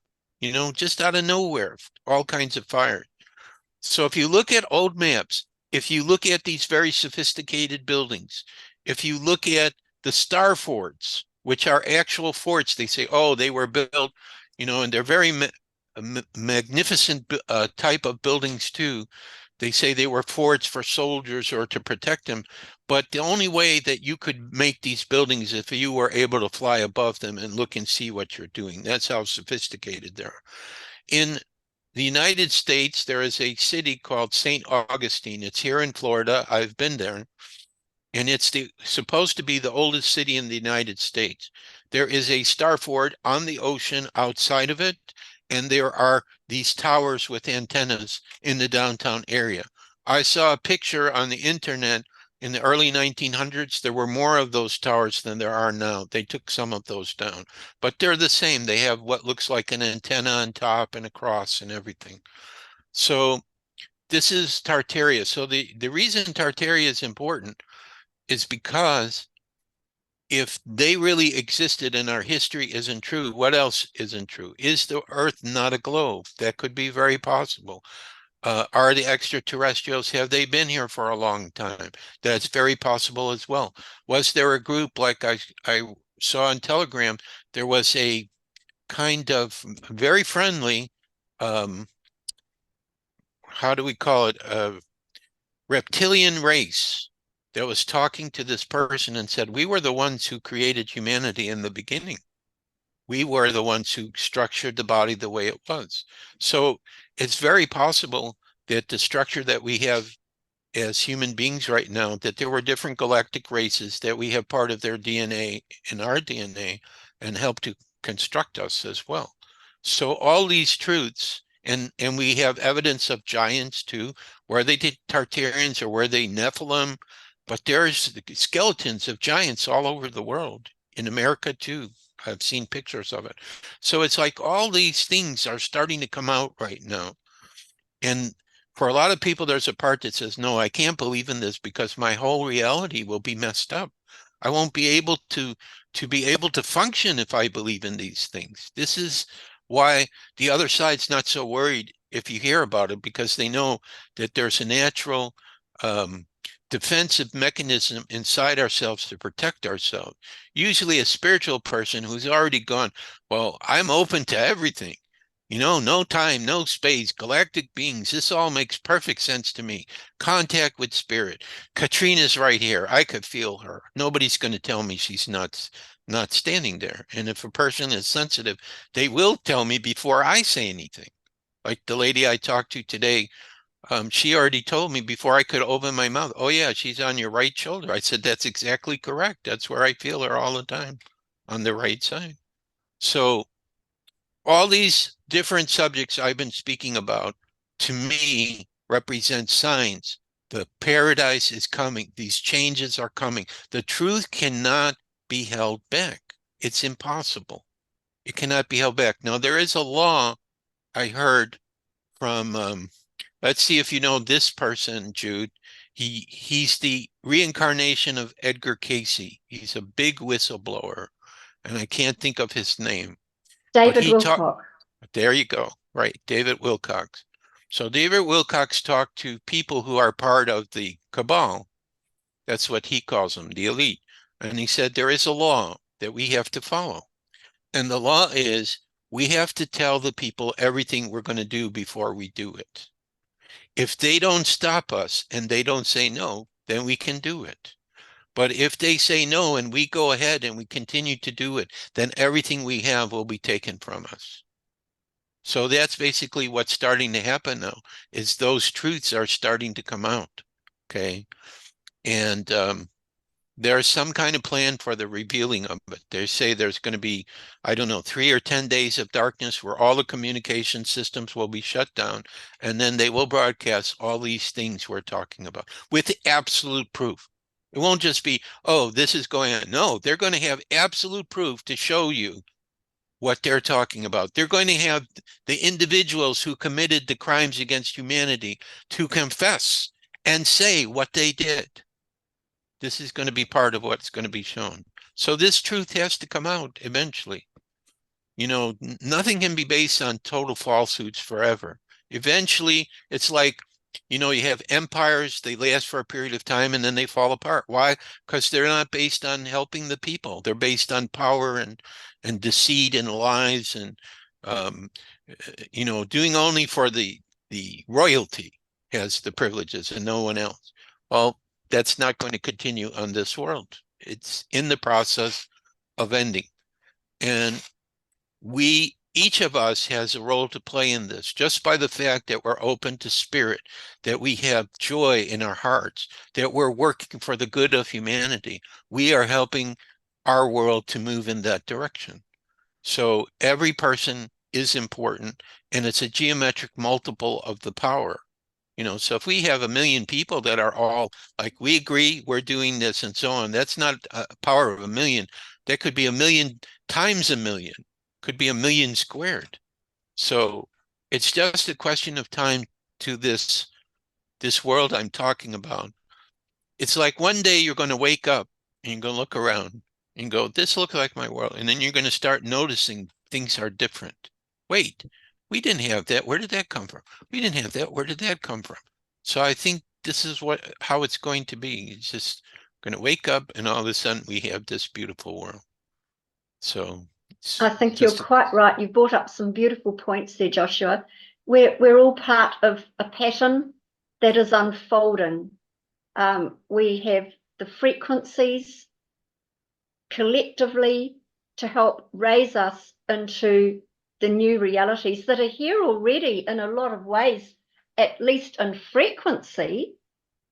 Just out of nowhere, all kinds of fires. So if you look at old maps, if you look at these very sophisticated buildings, if you look at the star forts, which are actual forts. They say, oh, they were built, and they're very magnificent type of buildings too. They say they were forts for soldiers or to protect them. But the only way that you could make these buildings if you were able to fly above them and look and see what you're doing. That's how sophisticated they are. In the United States, there is a city called St. Augustine. It's here in Florida. I've been there. And it's supposed to be the oldest city in the United States. There is a star fort on the ocean outside of it, and there are these towers with antennas in the downtown area. I saw a picture on the internet in the early 1900s. There were more of those towers than there are now. They took some of those down, but they're the same. They have what looks like an antenna on top and a cross and everything. So this is Tartaria. So the reason Tartaria is important is because if they really existed and our history isn't true, what else isn't true? Is the Earth not a globe? That could be very possible. Are the extraterrestrials, have they been here for a long time? That's very possible as well. Was there a group like I saw on Telegram? There was a kind of very friendly, how do we call it? Reptilian race that was talking to this person and said, we were the ones who created humanity in the beginning. We were the ones who structured the body the way it was. So it's very possible that the structure that we have as human beings right now, that there were different galactic races, that we have part of their DNA in our DNA and help to construct us as well. So all these truths, and we have evidence of giants too. Were they Tartarians or were they Nephilim? But there's skeletons of giants all over the world, in America too. I've seen pictures of it. So it's like all these things are starting to come out right now. And for a lot of people, there's a part that says, no, I can't believe in this because my whole reality will be messed up. I won't be able to be able to function if I believe in these things. This is why the other side's not so worried if you hear about it, because they know that there's a natural defensive mechanism inside ourselves to protect ourselves. Usually a spiritual person who's already gone, well, I'm open to everything. No time, no space, galactic beings. This all makes perfect sense to me. Contact with spirit. Katrina's right here. I could feel her. Nobody's going to tell me she's not standing there. And if a person is sensitive, they will tell me before I say anything. Like the lady I talked to today, she already told me before I could open my mouth, oh yeah, she's on your right shoulder. I said, that's exactly correct. That's where I feel her all the time, on the right side. So all these different subjects I've been speaking about, to me, represent signs. The paradise is coming. These changes are coming. The truth cannot be held back. It's impossible. It cannot be held back. Now, there is a law I heard from, let's see if you know this person, Jude. He's the reincarnation of Edgar Casey. He's a big whistleblower, and I can't think of his name. David Wilcock. There you go. Right, David Wilcox. So David Wilcox talked to people who are part of the cabal. That's what he calls them, the elite. And he said there is a law that we have to follow. And the law is we have to tell the people everything we're going to do before we do it. If they don't stop us and they don't say no, then we can do it. But if they say no and we go ahead and we continue to do it, then everything we have will be taken from us. So that's basically what's starting to happen now, is those truths are starting to come out. Okay. And there's some kind of plan for the revealing of it. They say there's going to be, I don't know, 3 or 10 days of darkness where all the communication systems will be shut down. And then they will broadcast all these things we're talking about with absolute proof. It won't just be, oh, this is going on. No, they're going to have absolute proof to show you what they're talking about. They're going to have the individuals who committed the crimes against humanity to confess and say what they did. This is going to be part of what's going to be shown. So this truth has to come out eventually. Nothing can be based on total falsehoods forever. Eventually, it's like You know, you have empires, they last for a period of time and then they fall apart. Why? Because they're not based on helping the people. They're based on power and deceit and lies and um, you know, doing only for the royalty has the privileges and no one else. Well, that's not going to continue on this world. It's in the process of ending. And each of us has a role to play in this, just by the fact that we're open to spirit, that we have joy in our hearts, that we're working for the good of humanity. We are helping our world to move in that direction. So every person is important, and it's a geometric multiple of the power. You know, so if we have 1,000,000 people that are all like, we agree, we're doing this and so on, that's not a power of 1,000,000. That could be 1,000,000 times 1,000,000, could be 1,000,000 squared. So it's just a question of time to this world I'm talking about. It's like one day you're going to wake up and you're going to look around and go, this looks like my world. And then you're going to start noticing things are different. Wait, we didn't have that. Where did that come from? We didn't have that. Where did that come from? So I think this is how it's going to be. It's just going to wake up and all of a sudden we have this beautiful world. So I think you're quite right. You brought up some beautiful points there, Joshua. We're all part of a pattern that is unfolding. We have the frequencies collectively to help raise us into the new realities that are here already in a lot of ways, at least in frequency,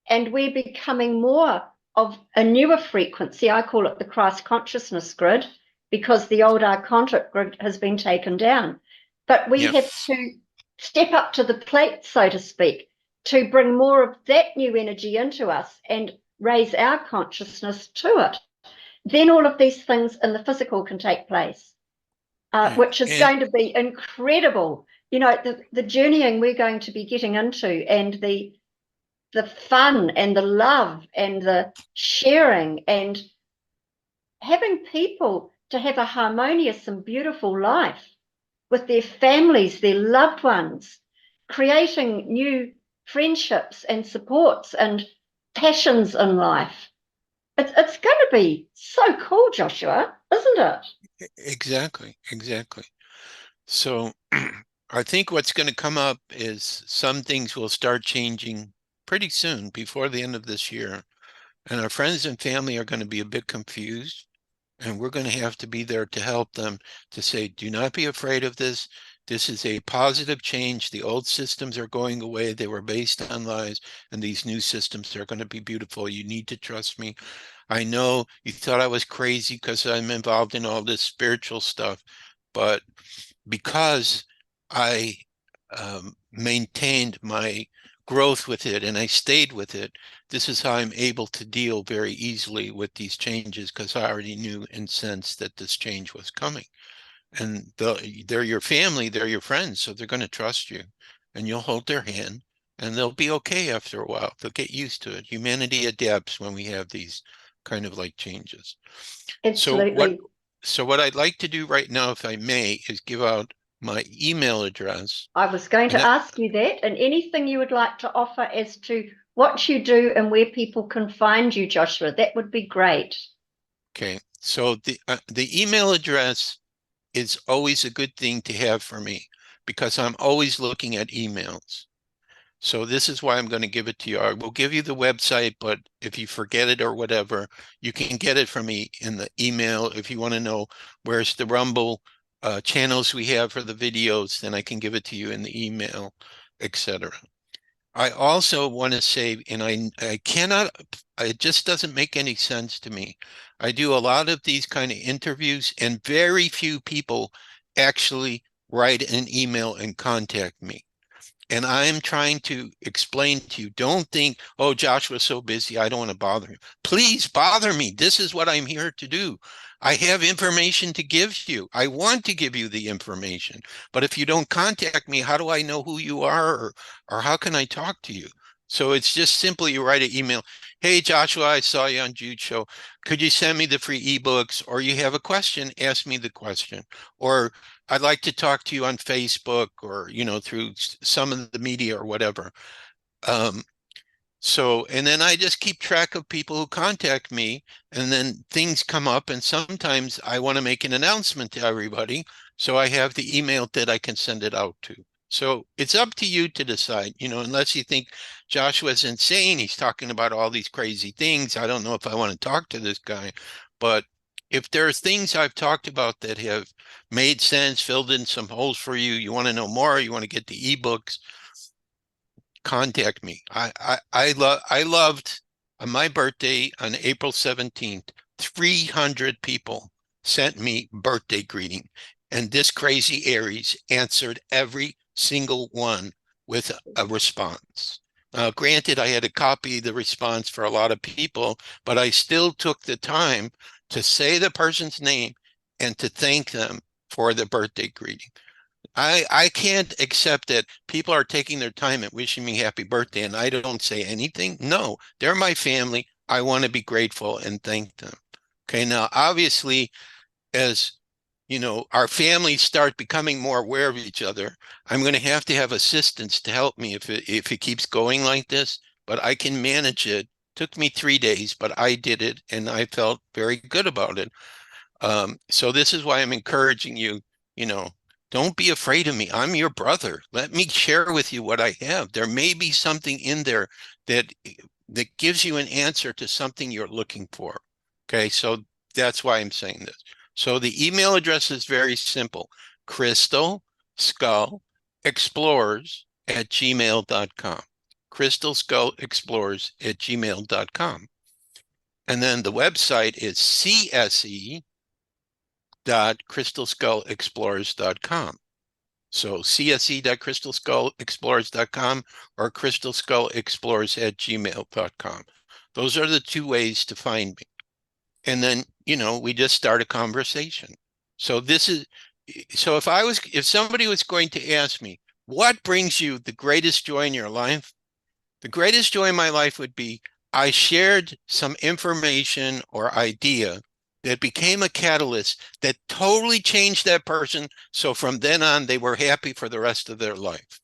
and we're becoming more of a newer frequency. I call it the Christ consciousness grid, because the old archontic grid has been taken down. But we have to step up to the plate, so to speak, to bring more of that new energy into us and raise our consciousness to it. Then all of these things in the physical can take place, which is going to be incredible. You know, the journeying we're going to be getting into, and the fun and the love and the sharing and having people to have a harmonious and beautiful life with their families, their loved ones, creating new friendships and supports and passions in life. It's going to be so cool, Joshua, isn't it? Exactly. So I think what's going to come up is some things will start changing pretty soon, before the end of this year. And our friends and family are going to be a bit confused. And we're going to have to be there to help them, to say, do not be afraid of this. This is a positive change. The old systems are going away. They were based on lies. And these new systems are going to be beautiful. You need to trust me. I know you thought I was crazy because I'm involved in all this spiritual stuff, but because I maintained my growth with it and I stayed with it, this is how I'm able to deal very easily with these changes, because I already knew and sensed that this change was coming. And they're your family, they're your friends, so they're going to trust you, and you'll hold their hand and they'll be okay after a while. They'll get used to it. Humanity adapts when we have these kind of like changes. Absolutely. So what I'd like to do right now, if I may, is give out my email address. I was going to ask you that, and anything you would like to offer as to what you do and where people can find you, Joshua, that would be great. Okay, so the email address is always a good thing to have for me, because I'm always looking at emails. So this is why I'm going to give it to you. I will give you the website, but if you forget it or whatever, you can get it from me in the email. If you want to know where's the Rumble channels we have for the videos, then I can give it to you in the email, etc. I also want to say, and I cannot, it just doesn't make any sense to me. I do a lot of these kind of interviews, and very few people actually write an email and contact me. And I'm trying to explain to you, don't think, oh, Joshua's so busy, I don't want to bother him. Please bother me. This is what I'm here to do. I have information to give you. I want to give you the information. But if you don't contact me, how do I know who you are, or how can I talk to you? So it's just simply you write an email. Hey, Joshua, I saw you on Jude show. Could you send me the free ebooks? Or you have a question, ask me the question. Or I'd like to talk to you on Facebook, or, you know, through some of the media or whatever. So, and then I just keep track of people who contact me, and then things come up, and sometimes I want to make an announcement to everybody. So I have the email that I can send it out to. So it's up to you to decide, unless you think Joshua's insane. He's talking about all these crazy things. I don't know if I want to talk to this guy, but if there are things I've talked about that have made sense, filled in some holes for you, you want to know more, you want to get the ebooks, contact me. I loved on my birthday on April 17th, 300 people sent me birthday greeting. And this crazy Aries answered every single one with a response. Granted, I had to copy the response for a lot of people, but I still took the time to say the person's name and to thank them for the birthday greeting. I can't accept that people are taking their time and wishing me happy birthday and I don't say anything. No, they're my family. I want to be grateful and thank them. Okay, now obviously, as our families start becoming more aware of each other, I'm going to have assistance to help me if it keeps going like this, but I can manage it. Took me 3 days, but I did it and I felt very good about it. So this is why I'm encouraging you, you know, don't be afraid of me. I'm your brother. Let me share with you what I have. There may be something in there that gives you an answer to something you're looking for. Okay, so that's why I'm saying this. So the email address is very simple. Crystal Skull Explorers at gmail.com. Crystal Skull Explorers at gmail.com. And then the website is cse.crystalskullexplorers.com. So cse.crystalskullexplorers.com or crystalskullexplorers at gmail.com. Those are the two ways to find me. And then, we just start a conversation. So if somebody was going to ask me, what brings you the greatest joy in your life? The greatest joy in my life would be I shared some information or idea that became a catalyst that totally changed that person. So from then on, they were happy for the rest of their life.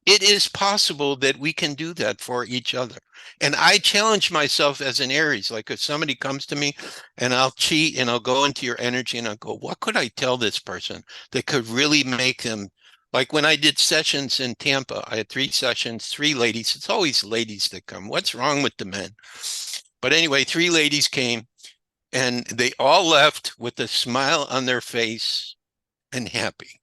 It is possible that we can do that for each other. And I challenge myself as an Aries, like if somebody comes to me and I'll cheat and I'll go into your energy and I'll go, what could I tell this person that could really make them, like when I did sessions in Tampa, I had 3 sessions, 3 ladies. It's always ladies that come. What's wrong with the men? But anyway, 3 ladies came and they all left with a smile on their face and happy.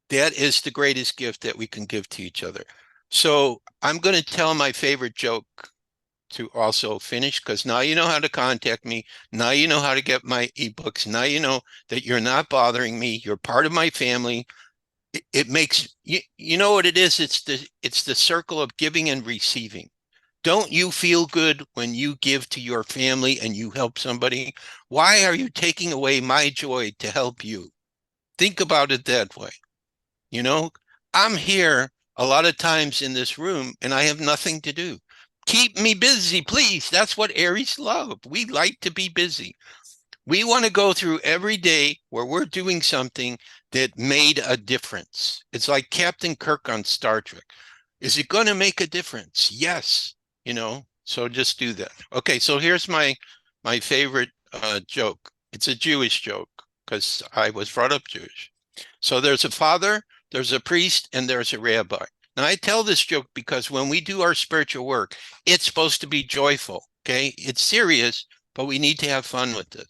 That is the greatest gift that we can give to each other. So I'm going to tell my favorite joke to also finish, because now you know how to contact me. Now you know how to get my ebooks. Now you know that you're not bothering me. You're part of my family. It makes you know what it is. It's the circle of giving and receiving. Don't you feel good when you give to your family and you help somebody? Why are you taking away my joy to help you? Think about it that way. You know, I'm here a lot of times in this room and I have nothing to do. Keep me busy, please. That's what Aries love. We like to be busy. We want to go through every day where we're doing something that made a difference. It's like Captain Kirk on Star Trek. Is it going to make a difference? Yes. So just do that. Okay, so here's my favorite joke. It's a Jewish joke because I was brought up Jewish. So there's a father, there's a priest, and there's a rabbi. Now, I tell this joke because when we do our spiritual work, it's supposed to be joyful, okay? It's serious, but we need to have fun with this.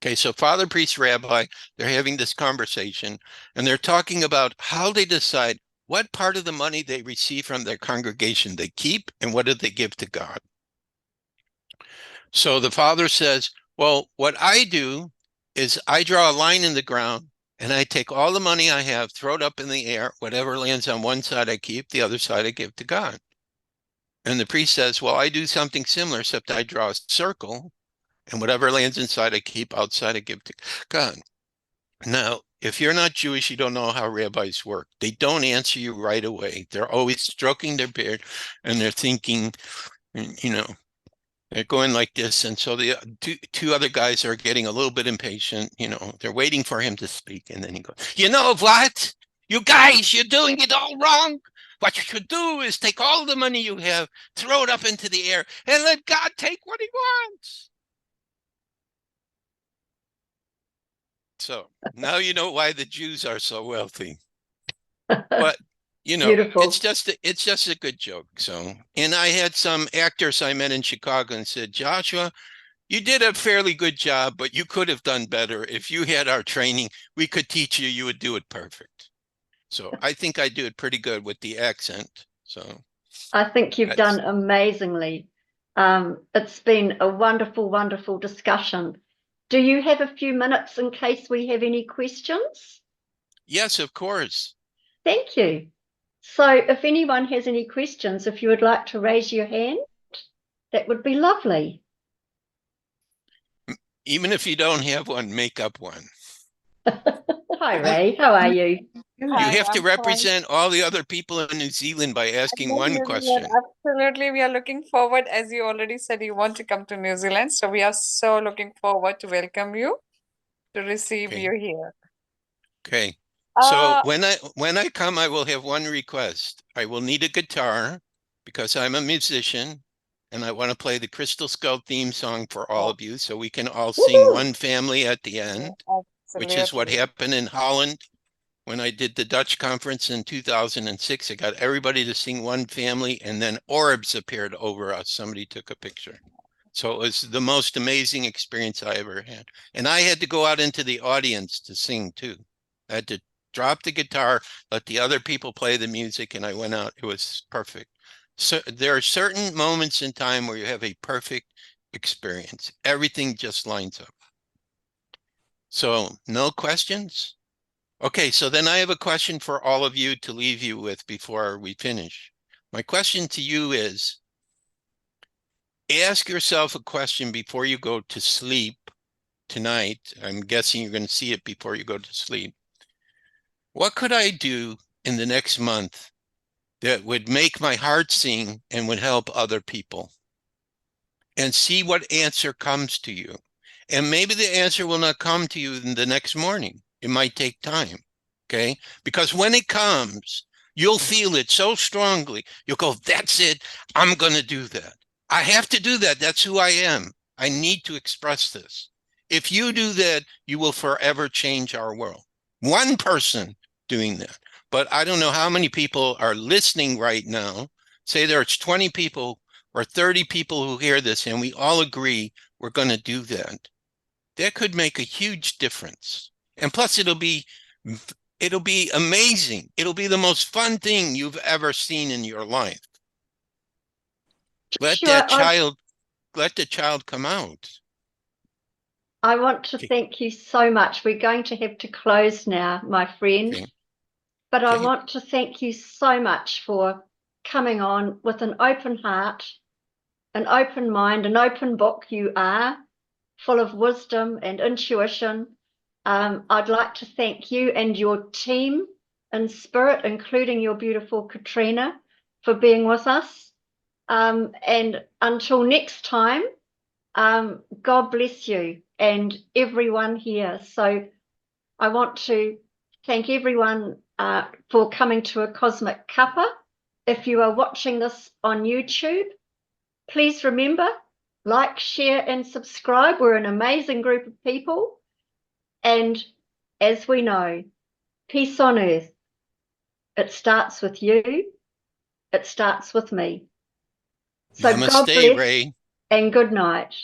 Okay, so father, priest, rabbi, they're having this conversation, and they're talking about how they decide what part of the money they receive from their congregation they keep and what do they give to God. So the father says, well, what I do is I draw a line in the ground and I take all the money I have, throw it up in the air. Whatever lands on one side, I keep. The other side, I give to God. And the priest says, well, I do something similar, except I draw a circle and whatever lands inside, I keep. Outside, I give to God. Now, if you're not Jewish, you don't know how rabbis work. They don't answer you right away. They're always stroking their beard and they're thinking, they're going like this. And so the two other guys are getting a little bit impatient. They're waiting for him to speak. And then he goes, you know what? You guys, you're doing it all wrong. What you should do is take all the money you have, throw it up into the air, and let God take what he wants. So now you know why the Jews are so wealthy. But you know, Beautiful. it's just a good joke. So, and I had some actors I met in Chicago and said, Joshua, you did a fairly good job, but you could have done better. If you had our training, we could teach you, you would do it perfect. So I think I do it pretty good with the accent. So I think you've that's, done amazingly. It's been a wonderful, wonderful discussion. Do you have a few minutes in case we have any questions? yes, of course. Thank you. So if anyone has any questions, if you would like to raise your hand, that would be lovely. Even if you don't have one, make up one. Hi, Ray. How are you? You Hi, have to I'm fine. represent all the other people in New Zealand by I asking love one New Zealand. question. Absolutely. We are looking forward, as you already said, you want to come to New Zealand. So we are so looking forward to welcome you, to receive Okay. you here. Okay. So Uh, when I come, I will have one request. I will need a guitar because I'm a musician and I want to play the Crystal Skull theme song for all oh, of you so we can all sing Woohoo! One Family at the yeah, end, which is what absolutely. happened in Holland when I did the Dutch conference in 2006. I got everybody to sing One Family and then orbs appeared over us. Somebody took a picture. So it was the most amazing experience I ever had. And I had to go out into the audience to sing too. I had to drop the guitar, let the other people play the music, and I went out. It was perfect. So there are certain moments in time where you have a perfect experience. Everything just lines up. So no questions? Okay, so then I have a question for all of you to leave you with before we finish. My question to you is, ask yourself a question before you go to sleep tonight. I'm guessing you're going to see it before you go to sleep. What could I do in the next month that would make my heart sing and would help other people? And see what answer comes to you. And maybe the answer will not come to you in the next morning. It might take time. Okay. Because when it comes, you'll feel it so strongly. You'll go, that's it. I'm going to do that. I have to do that. That's who I am. I need to express this. If you do that, you will forever change our world. One person doing that. But I don't know how many people are listening right now. Say there's 20 people or 30 people who hear this and we all agree we're going to do that. That could make a huge difference. And plus it'll be amazing. It'll be the most fun thing you've ever seen in your life. Let Sure. the child come out. I want to Okay. thank you so much. We're going to have to close now, my friend. Okay. But I Okay. want to thank you so much for coming on with an open heart, an open mind, an open book. You are full of wisdom and intuition. I'd like to thank you and your team in spirit, including your beautiful Katrina, for being with us. And until next time, God bless you and everyone here. So I want to thank everyone for coming to a Cosmic Cuppa. If you are watching this on YouTube, please remember, like, share, and subscribe. We're an amazing group of people. And as we know, peace on earth. It starts with you. It starts with me. So God Namaste, bless Ray. and good night.